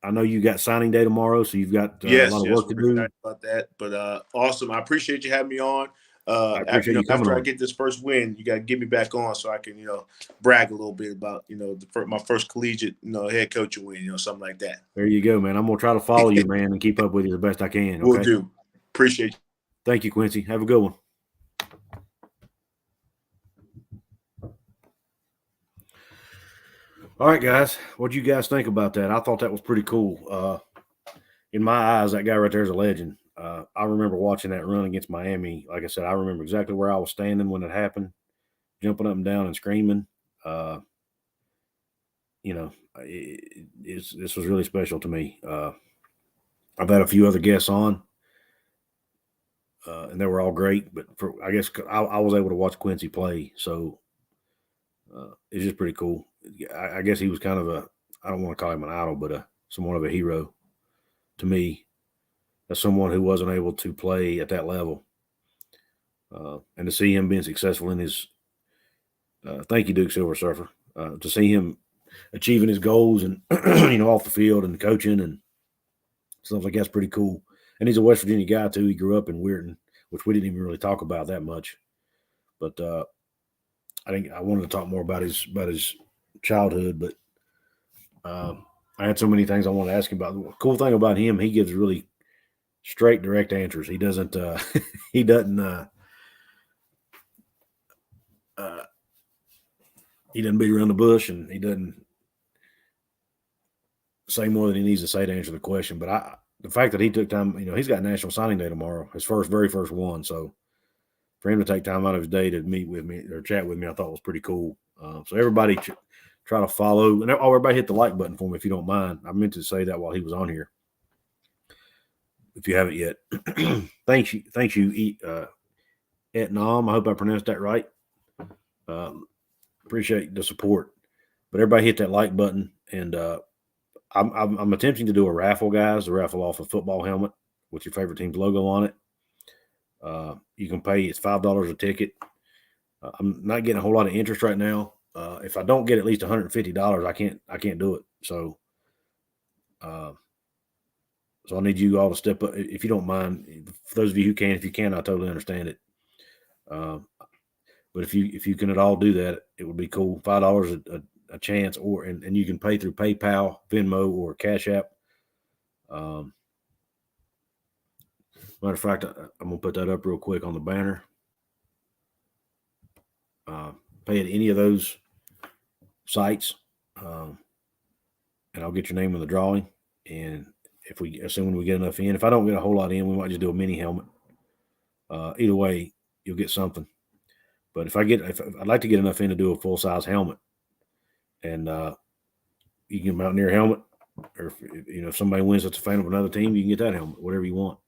Speaker 1: I know you got signing day tomorrow, so you've got a lot of work to do.
Speaker 2: Excited about that, but awesome. I appreciate you having me on.
Speaker 1: I appreciate you coming
Speaker 2: after
Speaker 1: on.
Speaker 2: I get this first win, you got to get me back on so I can, brag a little bit about, my first collegiate, head coaching win, something like that.
Speaker 1: There you go, man. I'm gonna try to follow you, man, and keep up with you the best I can. Okay?
Speaker 2: Will do. Appreciate you.
Speaker 1: Thank you, Quincy. Have a good one. All right, guys. What do you guys think about that? I thought that was pretty cool. In my eyes, that guy right there is a legend. I remember watching that run against Miami. Like I said, I remember exactly where I was standing when it happened, jumping up and down and screaming. This was really special to me. I've had a few other guests on, and they were all great. But I guess I was able to watch Quincy play, so it's just pretty cool. I guess he was kind of I don't want to call him an idol, but somewhat of a hero to me, as someone who wasn't able to play at that level. And to see him being successful in his thank you, Duke Silver Surfer, to see him achieving his goals and, off the field and coaching and stuff like that's pretty cool. And he's a West Virginia guy too. He grew up in Weirton, which we didn't even really talk about that much. But I think I wanted to talk more about his childhood, but I had so many things I wanted to ask him about. The cool thing about him, he gives really straight, direct answers. He doesn't he doesn't beat around the bush, and he doesn't say more than he needs to say to answer the question. But the fact that he took time, he's got National Signing Day tomorrow, his very first one. So for him to take time out of his day to meet with me or chat with me, I thought was pretty cool. So everybody try to follow, and everybody hit the like button for me if you don't mind. I meant to say that while he was on here. If you haven't yet, thank you, Etnam. I hope I pronounced that right. Appreciate the support, but everybody hit that like button, and I'm attempting to do a raffle, guys. A raffle off a football helmet with your favorite team's logo on it. You can pay, it's $5 a ticket. I'm not getting a whole lot of interest right now. If I don't get at least $150, I can't do it. So I need you all to step up if you don't mind. For those of you who can, if you can, I totally understand it. But if you can at all do that, it would be cool. $5 a chance, and you can pay through PayPal, Venmo, or Cash App. Matter of fact, I'm gonna put that up real quick on the banner. pay at any of those sites, and I'll get your name in the drawing. And assuming we get enough in, if I don't get a whole lot in, we might just do a mini helmet. Either way, you'll get something. But if I'd like to get enough in to do a full size helmet, and you can get a Mountaineer helmet, or if somebody wins that's a fan of another team, you can get that helmet, whatever you want.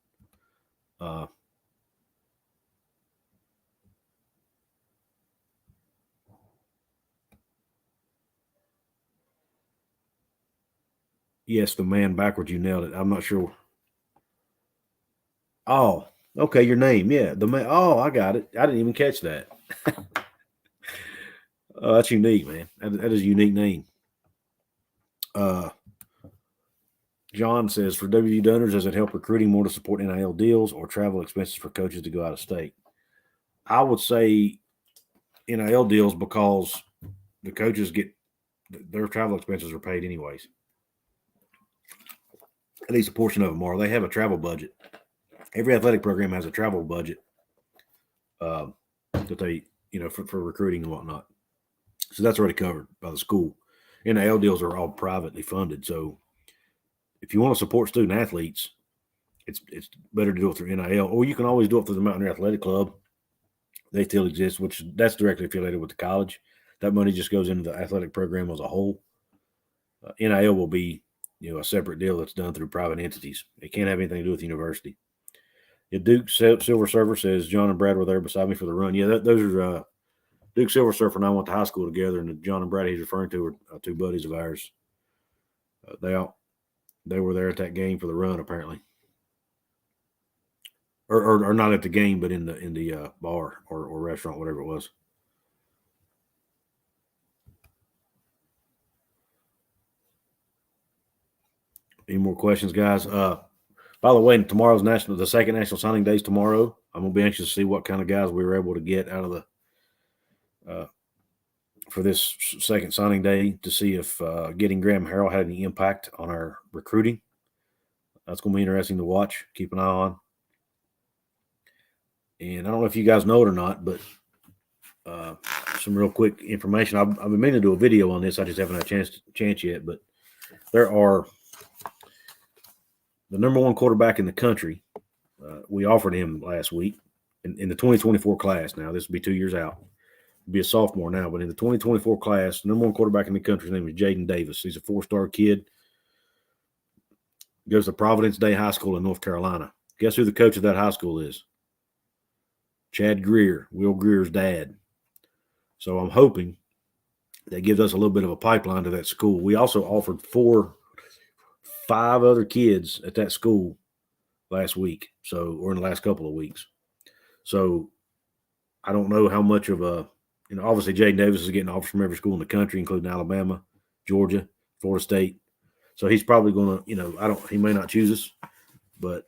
Speaker 1: Yes, the man backwards, you nailed it. I'm not sure. Oh, okay, your name, yeah, the man. Oh, I got it. I didn't even catch that. Oh, that's unique, man. That is a unique name. John says, for WU donors, does it help recruiting more to support NIL deals or travel expenses for coaches to go out of state? I would say NIL deals, because the coaches get their travel expenses are paid anyways. At least a portion of them are. They have a travel budget. Every athletic program has a travel budget that they, for recruiting and whatnot. So that's already covered by the school. NIL deals are all privately funded. So if you want to support student athletes, it's better to do it through NIL, or you can always do it through the Mountaineer Athletic Club. They still exist, which that's directly affiliated with the college. That money just goes into the athletic program as a whole. NIL will be, a separate deal that's done through private entities. It can't have anything to do with the university. Duke Silver Surfer says, John and Brad were there beside me for the run. Yeah, those are Duke Silver Surfer and I went to high school together, and the John and Brad he's referring to are two buddies of ours. They were there at that game for the run, apparently, or not at the game, but in the bar or restaurant, whatever it was. Any more questions, guys? By the way, tomorrow's the second National Signing Day is tomorrow. I'm gonna be anxious to see what kind of guys we were able to get out of the for this second signing day, to see if getting Graham Harrell had any impact on our recruiting. That's gonna be interesting to watch. Keep an eye on. And I don't know if you guys know it or not, but some real quick information. I've been meaning to do a video on this. I just haven't had a chance yet. But there are the number one quarterback in the country. We offered him last week in the 2024 class. Now, this will be 2 years out. He'll be a sophomore now, but in the 2024 class, the number one quarterback in the country, his name is Jaden Davis. He's a 4-star kid. Goes to Providence Day High School in North Carolina. Guess who the coach of that high school is? Chad Greer, Will Greer's dad. So I'm hoping that gives us a little bit of a pipeline to that school. We also offered 5 other kids at that school last week, or in the last couple of weeks. So I don't know how much of obviously Jaden Davis is getting offers from every school in the country, including Alabama, Georgia, Florida State. So he's probably going to, he may not choose us, but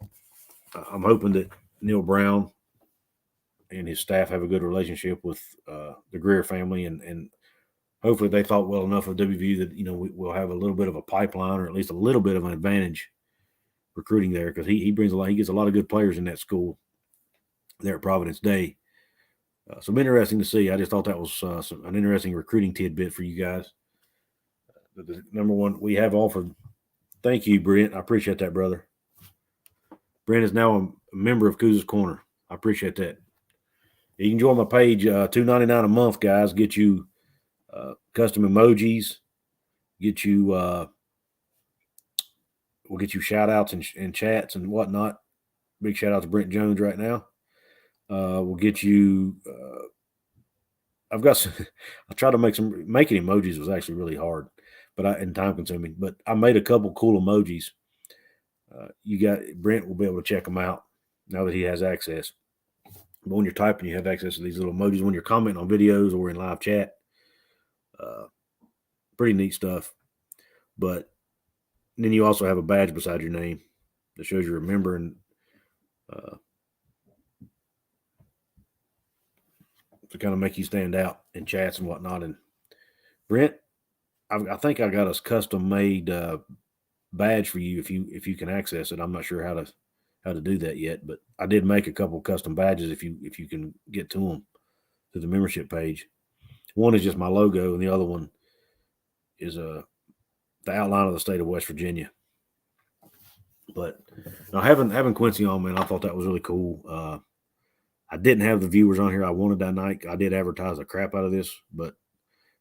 Speaker 1: I'm hoping that Neil Brown and his staff have a good relationship with the Greer family, and hopefully they thought well enough of WVU that, we'll have a little bit of a pipeline, or at least a little bit of an advantage recruiting there, because he brings he gets a lot of good players in that school there at Providence Day. So it'll be interesting to see. I just thought that was an interesting recruiting tidbit for you guys. The number one we have offered. Thank you, Brent. I appreciate that, brother. Brent is now a member of Couz's Corner. I appreciate that. You can join my page, $2.99 a month, guys. Get you custom emojis. Get you we'll get you shout outs and chats and whatnot. Big shout out to Brent Jones right now. We'll get you I've got some, I tried to making emojis was actually really hard, and time consuming, but I made a couple cool emojis. Brent will be able to check them out now that he has access. But when you're typing, you have access to these little emojis when you're commenting on videos or in live chat. Pretty neat stuff. But then you also have a badge beside your name that shows you're a member, and to kind of make you stand out in chats and whatnot. And Brent, I think I got a custom made badge for you if you can access it. I'm not sure how to do that yet, but I did make a couple custom badges if you can get to them through the membership page. One is just my logo, and the other one is the outline of the state of West Virginia. But having Quincy on, man, I thought that was really cool. I didn't have the viewers on here I wanted that night. I did advertise the crap out of this, but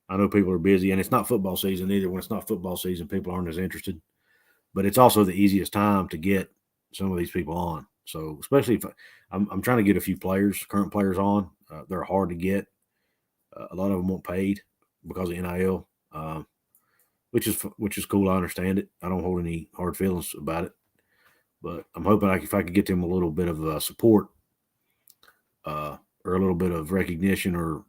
Speaker 1: I know people are busy, and it's not football season either. When it's not football season, people aren't as interested. But it's also the easiest time to get some of these people on. So especially if I'm trying to get a few current players on. They're hard to get. A lot of them won't paid because of NIL, which is cool. I understand it. I don't hold any hard feelings about it. But I'm hoping if I could get them a little bit of support or a little bit of recognition or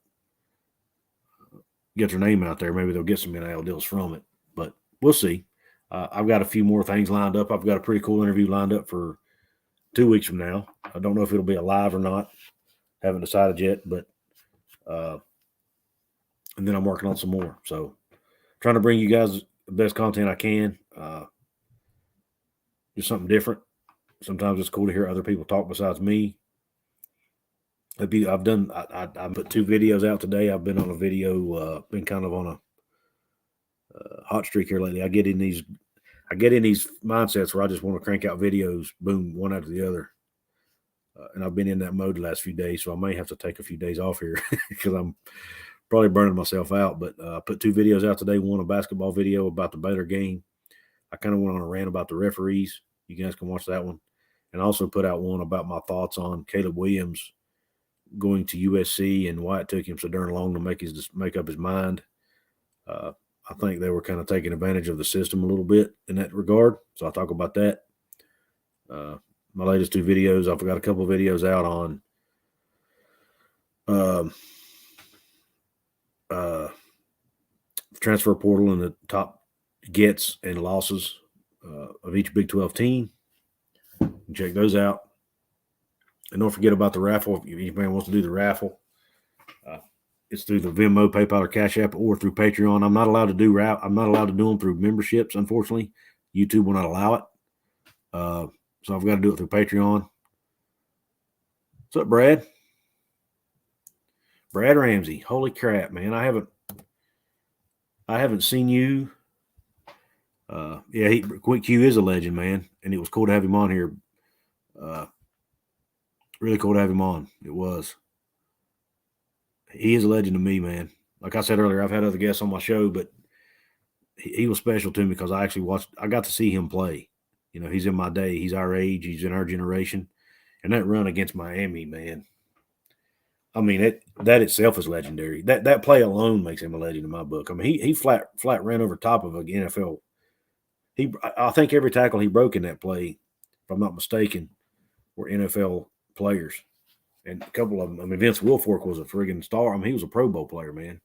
Speaker 1: get their name out there, maybe they'll get some NIL deals from it. But we'll see. I've got a few more things lined up. I've got a pretty cool interview lined up for 2 weeks from now. I don't know if it'll be live or not. Haven't decided yet, but and then I'm working on some more. So trying to bring you guys the best content I can. Just something different. Sometimes it's cool to hear other people talk besides me. I put 2 videos out today. I've been on a video, been kind of on a hot streak here lately. I get in these mindsets where I just want to crank out videos, boom, one after the other. And I've been in that mode the last few days, so I may have to take a few days off here because I'm probably burning myself out. But I put 2 videos out today. One a basketball video about the Baylor game. I kind of went on a rant about the referees. You guys can watch that one. And I also put out one about my thoughts on Caleb Williams going to USC and why it took him so darn long to make up his mind. I think they were kind of taking advantage of the system a little bit in that regard. So I'll talk about that. My latest 2 videos, I've got a couple of videos out on transfer portal and the top gets and losses of each Big 12 team. You can check those out. And don't forget about the raffle. If anybody wants to do the raffle, it's through the Venmo, PayPal, or Cash App, or through Patreon. I'm not allowed to do them through memberships, unfortunately. YouTube will not allow it. So I've got to do it through Patreon. What's up, Brad? Brad Ramsey. Holy crap, man. I haven't seen you. Quick Q is a legend, man. And it was cool to have him on here. Really cool to have him on. It was. He is a legend to me, man. Like I said earlier, I've had other guests on my show, but he was special to me because I got to see him play. You know, he's in my day. He's our age. He's in our generation. And that run against Miami, man. I mean, that itself is legendary. That play alone makes him a legend in my book. I mean, he flat ran over top of an NFL. I think every tackle he broke in that play, if I'm not mistaken, were NFL players. And a couple of them, I mean, Vince Wilfork was a friggin' star. I mean, he was a Pro Bowl player, man.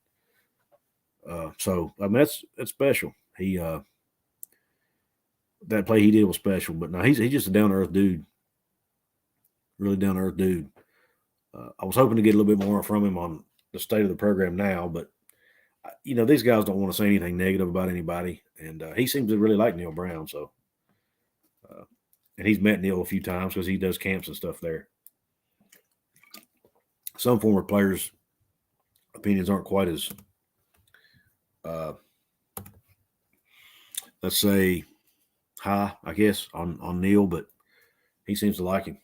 Speaker 1: So, I mean, that's special. That play he did was special. But no, he's just a down-to-earth dude. Really down-to-earth dude. I was hoping to get a little bit more from him on the state of the program now, but, you know, these guys don't want to say anything negative about anybody. And he seems to really like Neil Brown. So, and he's met Neil a few times because he does camps and stuff there. Some former players' opinions aren't quite as, let's say, high, I guess, on Neil, but he seems to like him.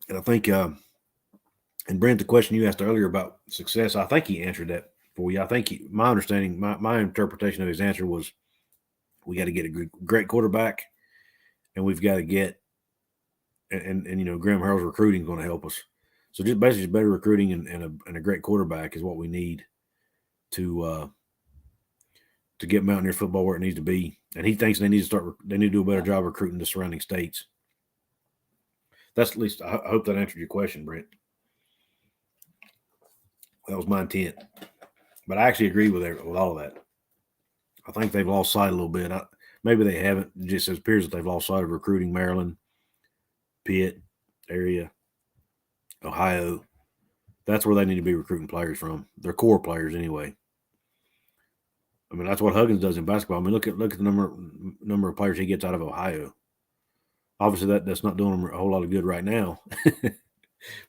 Speaker 1: And I think, and Brent, the question you asked earlier about success, I think he answered that for you. I think my understanding, my interpretation of his answer was we got to get a great quarterback, and we've got to get, and you know, Graham Harrell's recruiting is going to help us. So just basically better recruiting and a great quarterback is what we need to get Mountaineer football where it needs to be. And he thinks they need to do a better job recruiting the surrounding states. That's at least, I hope that answered your question, Brent. That was my intent. But I actually agree with all of that. I think they've lost sight a little bit. Maybe they haven't. It just appears that they've lost sight of recruiting Maryland, Pitt area, Ohio. That's where they need to be recruiting players from. Their core players anyway. I mean, that's what Huggins does in basketball. I mean, look at the number of players he gets out of Ohio. Obviously, that's not doing him a whole lot of good right now.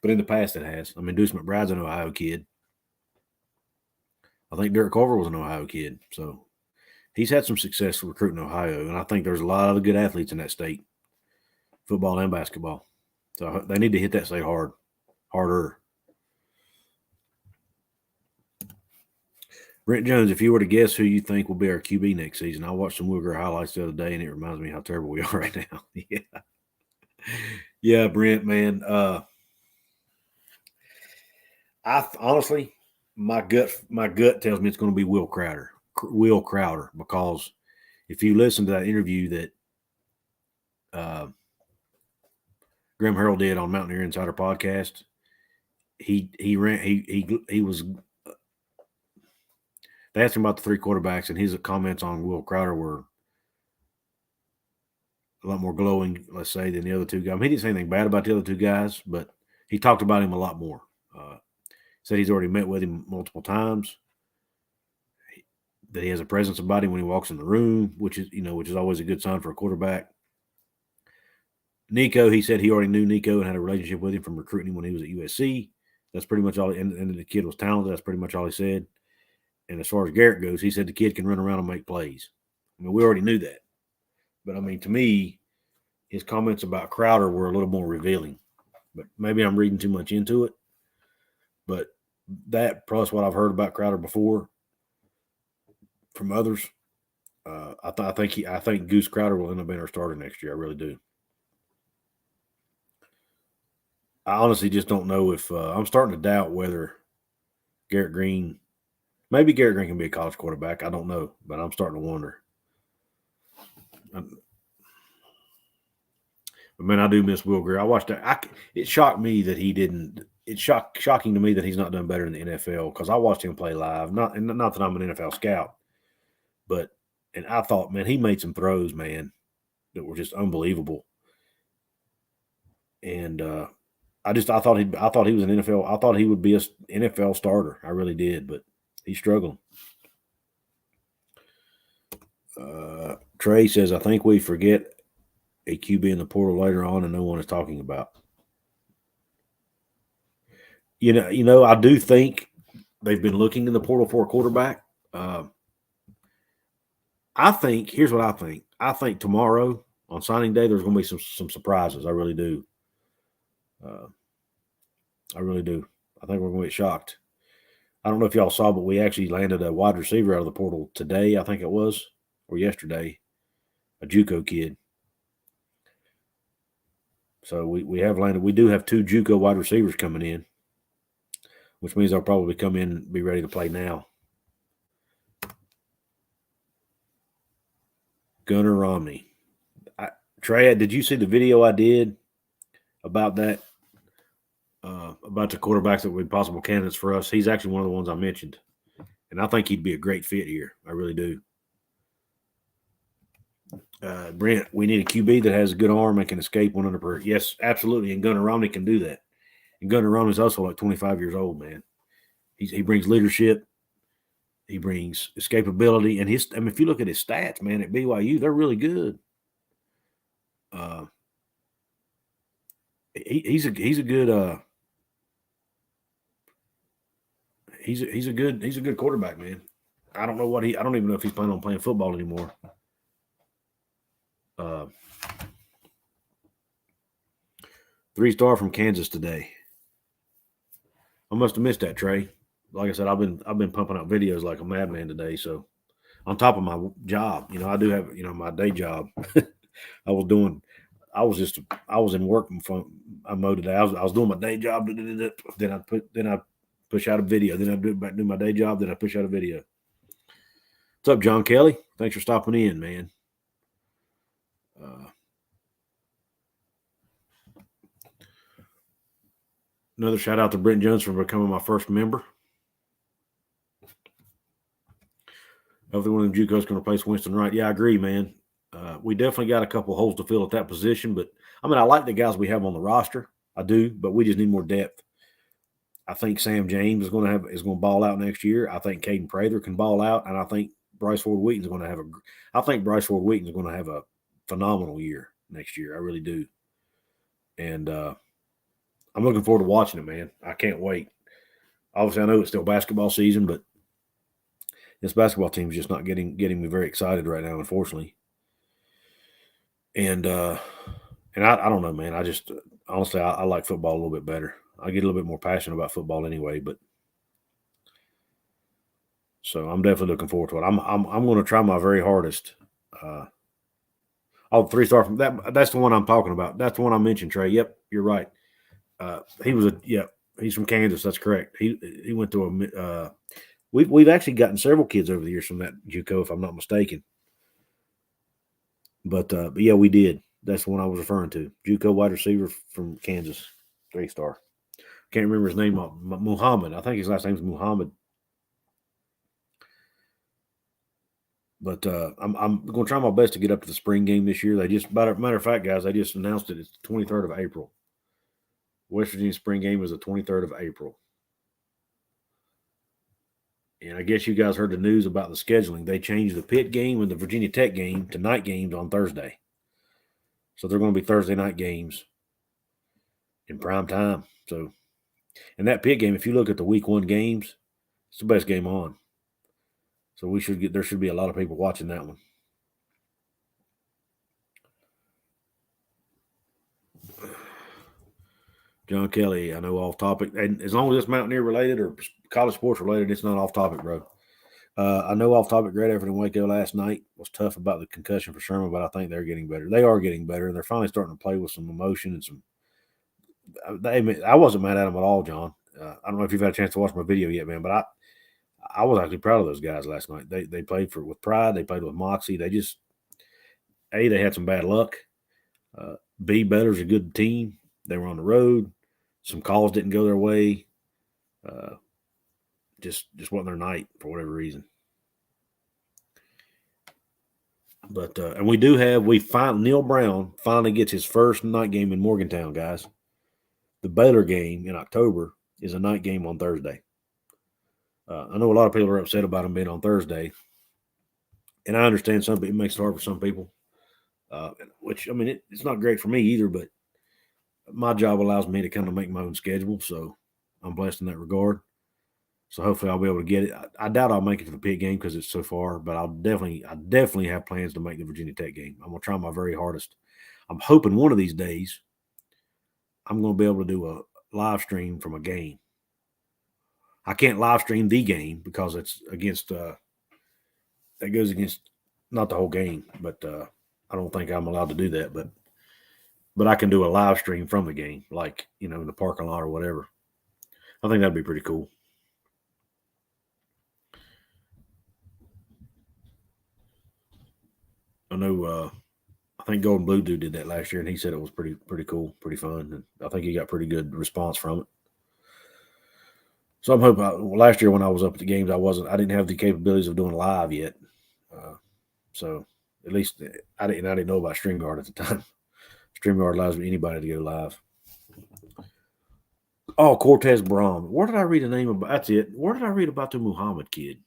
Speaker 1: But in the past, it has. I mean, Deuce McBride's an Ohio kid. I think Derek Carver was an Ohio kid. So he's had some success recruiting Ohio. And I think there's a lot of good athletes in that state, football and basketball. So they need to hit that state harder. Brent Jones, if you were to guess who you think will be our QB next season, I watched some Will Grier highlights the other day, and it reminds me how terrible we are right now. Yeah, Brent, man. I honestly, my gut tells me it's going to be Will Crowder, because if you listen to that interview that Graham Harrell did on Mountaineer Insider podcast, he was. They asked him about the three quarterbacks, and his comments on Will Crowder were a lot more glowing, let's say, than the other two guys. I mean, he didn't say anything bad about the other two guys, but he talked about him a lot more. Said he's already met with him multiple times. That he has a presence about him when he walks in the room, which is always a good sign for a quarterback. Nico, he said he already knew Nico and had a relationship with him from recruiting him when he was at USC. That's pretty much all. And the kid was talented. That's pretty much all he said. And as far as Garrett goes, he said the kid can run around and make plays. I mean, we already knew that. But, I mean, to me, his comments about Crowder were a little more revealing. But maybe I'm reading too much into it. But that, plus what I've heard about Crowder before from others, I think Goose Crowder will end up being our starter next year. I really do. I honestly just don't know if I'm starting to doubt whether Garrett Green – maybe Garrett Green can be a college quarterback. I don't know, but I'm starting to wonder. But, man, I do miss Will Grier. I watched that. It shocked me that he didn't – it's shocking to me that he's not done better in the NFL, because I watched him play live. Not that I'm an NFL scout, but – and I thought, man, he made some throws, man, that were just unbelievable. And I thought he was an NFL – I thought he would be an NFL starter. I really did, but he's struggling. Trey says, I think we forget a QB in the portal later on and no one is talking about. You know, I do think they've been looking in the portal for a quarterback. I think, here's what I think. I think tomorrow on signing day, there's going to be some surprises. I really do. I really do. I think we're going to get shocked. I don't know if y'all saw, but we actually landed a wide receiver out of the portal today, I think it was, or yesterday, a JUCO kid. So we have landed. We do have two JUCO wide receivers coming in, which means they'll probably come in and be ready to play now. Gunnar Romney. Trey, did you see the video I did about that? About the quarterbacks that would be possible candidates for us? He's actually one of the ones I mentioned. And I think he'd be a great fit here. I really do. Brent, we need a QB that has a good arm and can escape 100%. Yes, absolutely. And Gunnar Romney can do that. And Gunnar Romney's also like 25 years old, man. He brings leadership. He brings escapability. And if you look at his stats, man, at BYU, they're really good. He's a good he's a good quarterback, man. I don't even know if he's planning on playing football anymore. 3-star from Kansas today. I must have missed that, Trey. Like I said, I've been pumping out videos like a madman today. So on top of my job, I do have, my day job. I was in work mode today. I was doing my day job. Then I push out a video. Then I do my day job. Then I push out a video. What's up, John Kelly? Thanks for stopping in, man. Another shout out to Brent Jones for becoming my first member. Hopefully one of them JUCOs can replace Winston Wright. Yeah, I agree, man. We definitely got a couple holes to fill at that position, but I like the guys we have on the roster. I do, but we just need more depth. I think Sam James is going to ball out next year. I think Caden Prather can ball out, and I think Bryce Ford Wheaton's going to have a phenomenal year next year. I really do. And I'm looking forward to watching it, man. I can't wait. Obviously, I know it's still basketball season, but this basketball team is just not getting me very excited right now, unfortunately. And I don't know, man. I just honestly I like football a little bit better. I get a little bit more passionate about football anyway, but so I'm definitely looking forward to it. I'm going to try my very hardest. Uh, 3-star from that. That's the one I'm talking about. That's the one I mentioned, Trey. Yep, you're right. He was he's from Kansas. That's correct. He went to a. We've actually gotten several kids over the years from that JUCO, if I'm not mistaken. But yeah, we did. That's the one I was referring to. JUCO wide receiver from Kansas, 3-star. Can't remember his name. Muhammad. I think his last name is Muhammad. But I'm going to try my best to get up to the spring game this year. They just, matter of fact, guys, they just announced it. It's the 23rd of April. West Virginia spring game is the 23rd of April. And I guess you guys heard the news about the scheduling. They changed the Pitt game and the Virginia Tech game to night games on Thursday. So they're going to be Thursday night games in prime time. So, and that Pitt game, if you look at the week 1 games, it's the best game on. So there should be a lot of people watching that one. John Kelly, I know off topic. And as long as it's Mountaineer related or college sports related, it's not off topic, bro. I know off topic, great effort in Waco last night. Was tough about the concussion for Sherman, but I think they're getting better. They are getting better, and they're finally starting to play with some emotion and some. I wasn't mad at them at all, John. I don't know if you've had a chance to watch my video yet, man, but I was actually proud of those guys last night. They played with pride. They played with moxie. They just they had some bad luck. B, Better's a good team. They were on the road. Some calls didn't go their way. Just wasn't their night for whatever reason. But and Neil Brown finally gets his first night game in Morgantown, guys. The Baylor game in October is a night game on Thursday. I know a lot of people are upset about him being on Thursday, and I understand it makes it hard for some people. Which I mean, it's not great for me either, but my job allows me to kind of make my own schedule, so I'm blessed in that regard. So hopefully I'll be able to get it. I doubt I'll make it to the Pitt game because it's so far, but I definitely have plans to make the Virginia Tech game. I'm gonna try my very hardest. I'm hoping one of these days I'm gonna be able to do a live stream from a game. I can't live stream the game because it's against that goes against not the whole game, but I don't think I'm allowed to do that. But I can do a live stream from the game, like in the parking lot or whatever. I think that'd be pretty cool. I know. I think Golden Blue Dude did that last year, and he said it was pretty cool, pretty fun, and I think he got pretty good response from it. So I'm hoping. Last year when I was up at the games, I didn't have the capabilities of doing live yet. So at least I didn't know about StreamYard at the time. StreamYard allows anybody to go live. Oh, Cortez Brahm. Where did I read the name about? That's it. Where did I read about the Muhammad kid?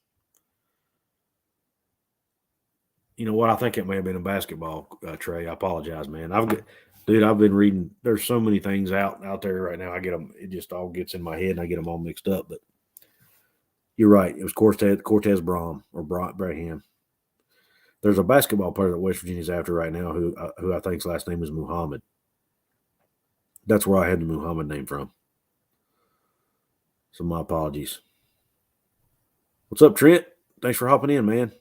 Speaker 1: You know what? I think it may have been in basketball, Trey. I apologize, man. I've been reading. There's so many things out there right now. I get them. It just all gets in my head, and I get them all mixed up. But you're right. It was Cortez Brahm or Braham. There's a basketball player that West Virginia's after right now who I think's last name is Muhammad. That's where I had the Muhammad name from. So my apologies. What's up, Trent? Thanks for hopping in, man.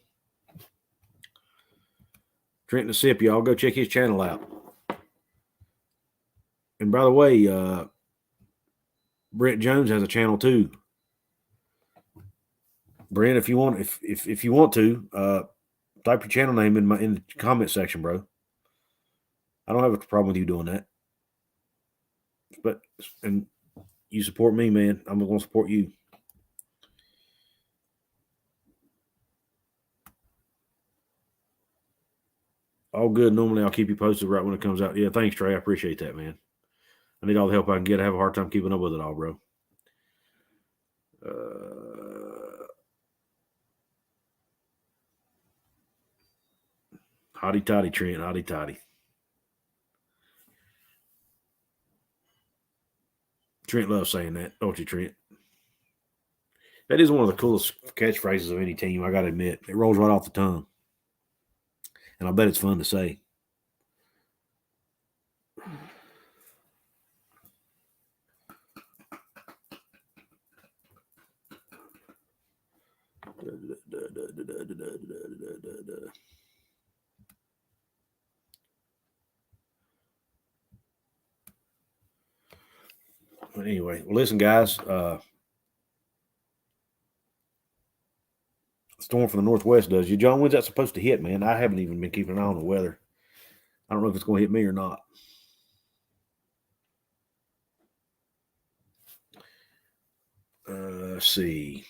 Speaker 1: Trent and the Sip, y'all go check his channel out. And by the way, Brent Jones has a channel too. Brent, if you want, if you want to, type your channel name in the comment section, bro. I don't have a problem with you doing that. And you support me, man. I'm going to support you. All good. Normally, I'll keep you posted right when it comes out. Yeah, thanks, Trey. I appreciate that, man. I need all the help I can get. I have a hard time keeping up with it all, bro. Hotty toddy, Trent. Hotty toddy. Trent loves saying that, don't you, Trent? That is one of the coolest catchphrases of any team, I got to admit. It rolls right off the tongue. And I bet it's fun to say. But anyway, well, listen, guys. Storm from the northwest does you. John, when's that supposed to hit, man? I haven't even been keeping an eye on the weather. I don't know if it's going to hit me or not. Let's see.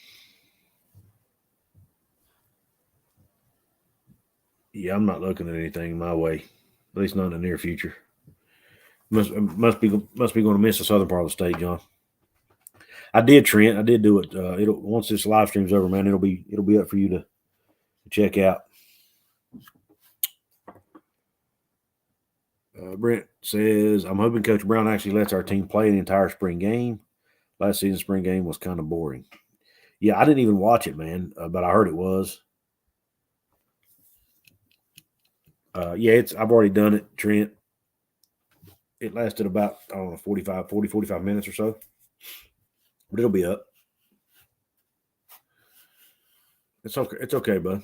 Speaker 1: Yeah, I'm not looking at anything my way, at least not in the near future. Must be going to miss the southern part of the state, John. I did, Trent. I did do it. It'll once this live stream's over, man. It'll be up for you to check out. Brent says, I'm hoping Coach Brown actually lets our team play the entire spring game. Last season's spring game was kind of boring. Yeah, I didn't even watch it, man, but I heard it was. Yeah, I've already done it, Trent. It lasted about, 45 minutes or so. But it'll be up. It's okay. It's okay, bud.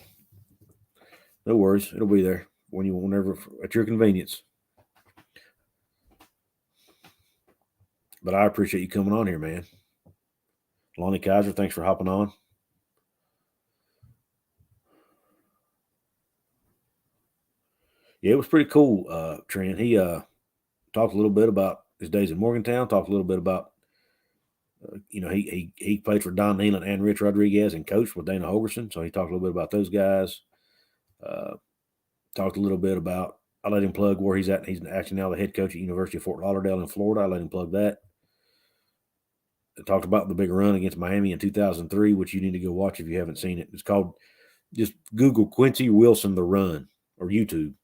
Speaker 1: No worries. It'll be there whenever at your convenience. But I appreciate you coming on here, man. Lonnie Kaiser, thanks for hopping on. Yeah, it was pretty cool, Trent. He talked a little bit about his days in Morgantown, talked a little bit about, he played for Don Nealon and Rich Rodriguez and coached with Dana Holgerson. So he talked a little bit about those guys. Talked a little bit about, I let him plug where he's at. He's actually now the head coach at University of Fort Lauderdale in Florida. I let him plug that. I talked about the big run against Miami in 2003, which you need to go watch if you haven't seen it. It's called, just Google Quincy Wilson The Run or YouTube.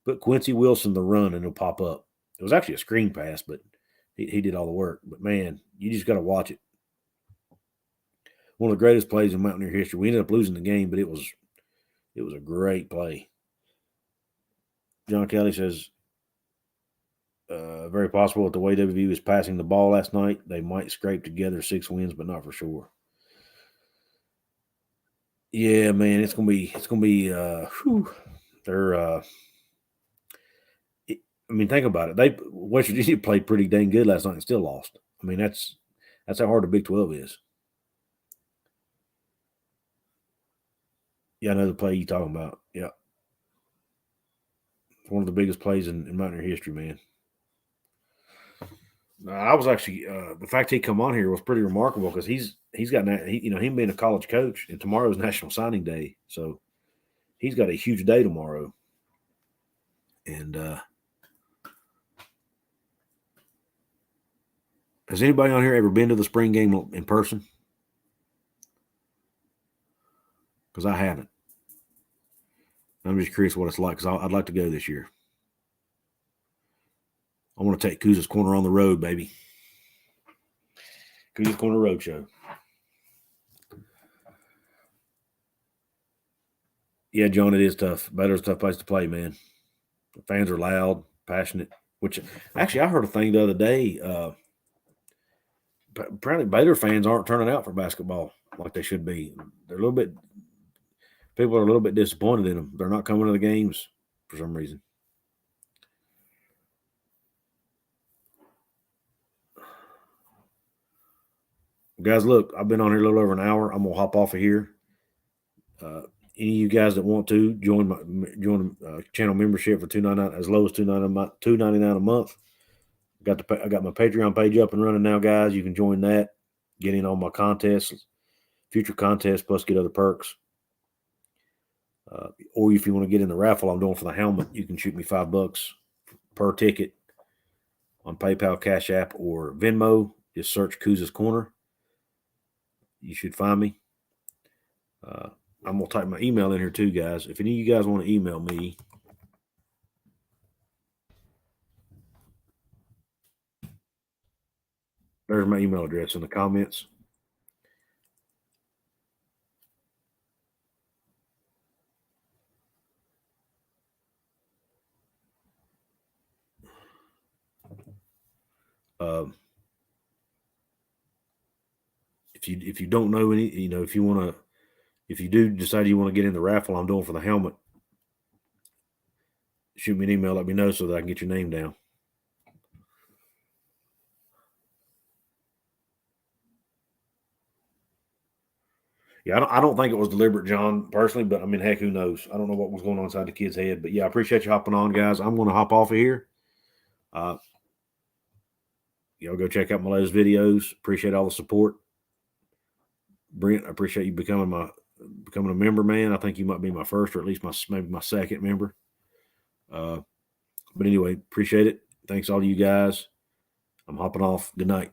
Speaker 1: Put Quincy Wilson The Run and it'll pop up. It was actually a screen pass, but he did all the work. But, man, you just got to watch it. One of the greatest plays in Mountaineer history. We ended up losing the game, but it was a great play. John Kelly says, very possible that the way WVU is passing the ball last night, they might scrape together 6 wins, but not for sure. Yeah, man, it's gonna be. They're. I mean, think about it. West Virginia played pretty dang good last night and still lost. I mean, that's how hard the Big 12 is. Yeah, I know the play you're talking about. Yeah. It's one of the biggest plays in Mountaineer history, man. I was actually the fact he come on here was pretty remarkable because he's got him being a college coach, and tomorrow's National Signing Day, so he's got a huge day tomorrow. And has anybody on here ever been to the spring game in person? Because I haven't. I'm just curious what it's like because I'd like to go this year. I want to take Kuz's Corner on the road, baby. Kuz's Corner Road Show. Yeah, John, it is tough. Baylor's a tough place to play, man. The fans are loud, passionate. Which, actually, I heard a thing the other day. Apparently, Baylor fans aren't turning out for basketball like they should be. People are a little bit disappointed in them. They're not coming to the games for some reason. Guys, look, I've been on here a little over an hour. I'm gonna hop off of here. Any of you guys that want to join channel membership for $2.99, as low as $2.99 a month. I got my Patreon page up and running now, guys. You can join that, get in on my contests, future contests, plus get other perks. Or if you want to get in the raffle I'm doing for the helmet, you can shoot me $5 per ticket on PayPal, Cash App, or Venmo. Just search Kuz's Corner. You should find me. I'm going to type my email in here too, guys. If any of you guys want to email me, There's my email address in the comments. If you don't know any, if you do decide you want to get in the raffle I'm doing for the helmet, shoot me an email, let me know so that I can get your name down. Yeah, I don't think it was deliberate, John, personally, but I mean, heck, who knows? I don't know what was going on inside the kid's head, but yeah, I appreciate you hopping on, guys. I'm going to hop off of here. Y'all go check out my latest videos. Appreciate all the support. Brent, I appreciate you becoming a member, man. I think you might be my first or at least maybe my second member. But anyway, appreciate it. Thanks all to you guys. I'm hopping off. Good night.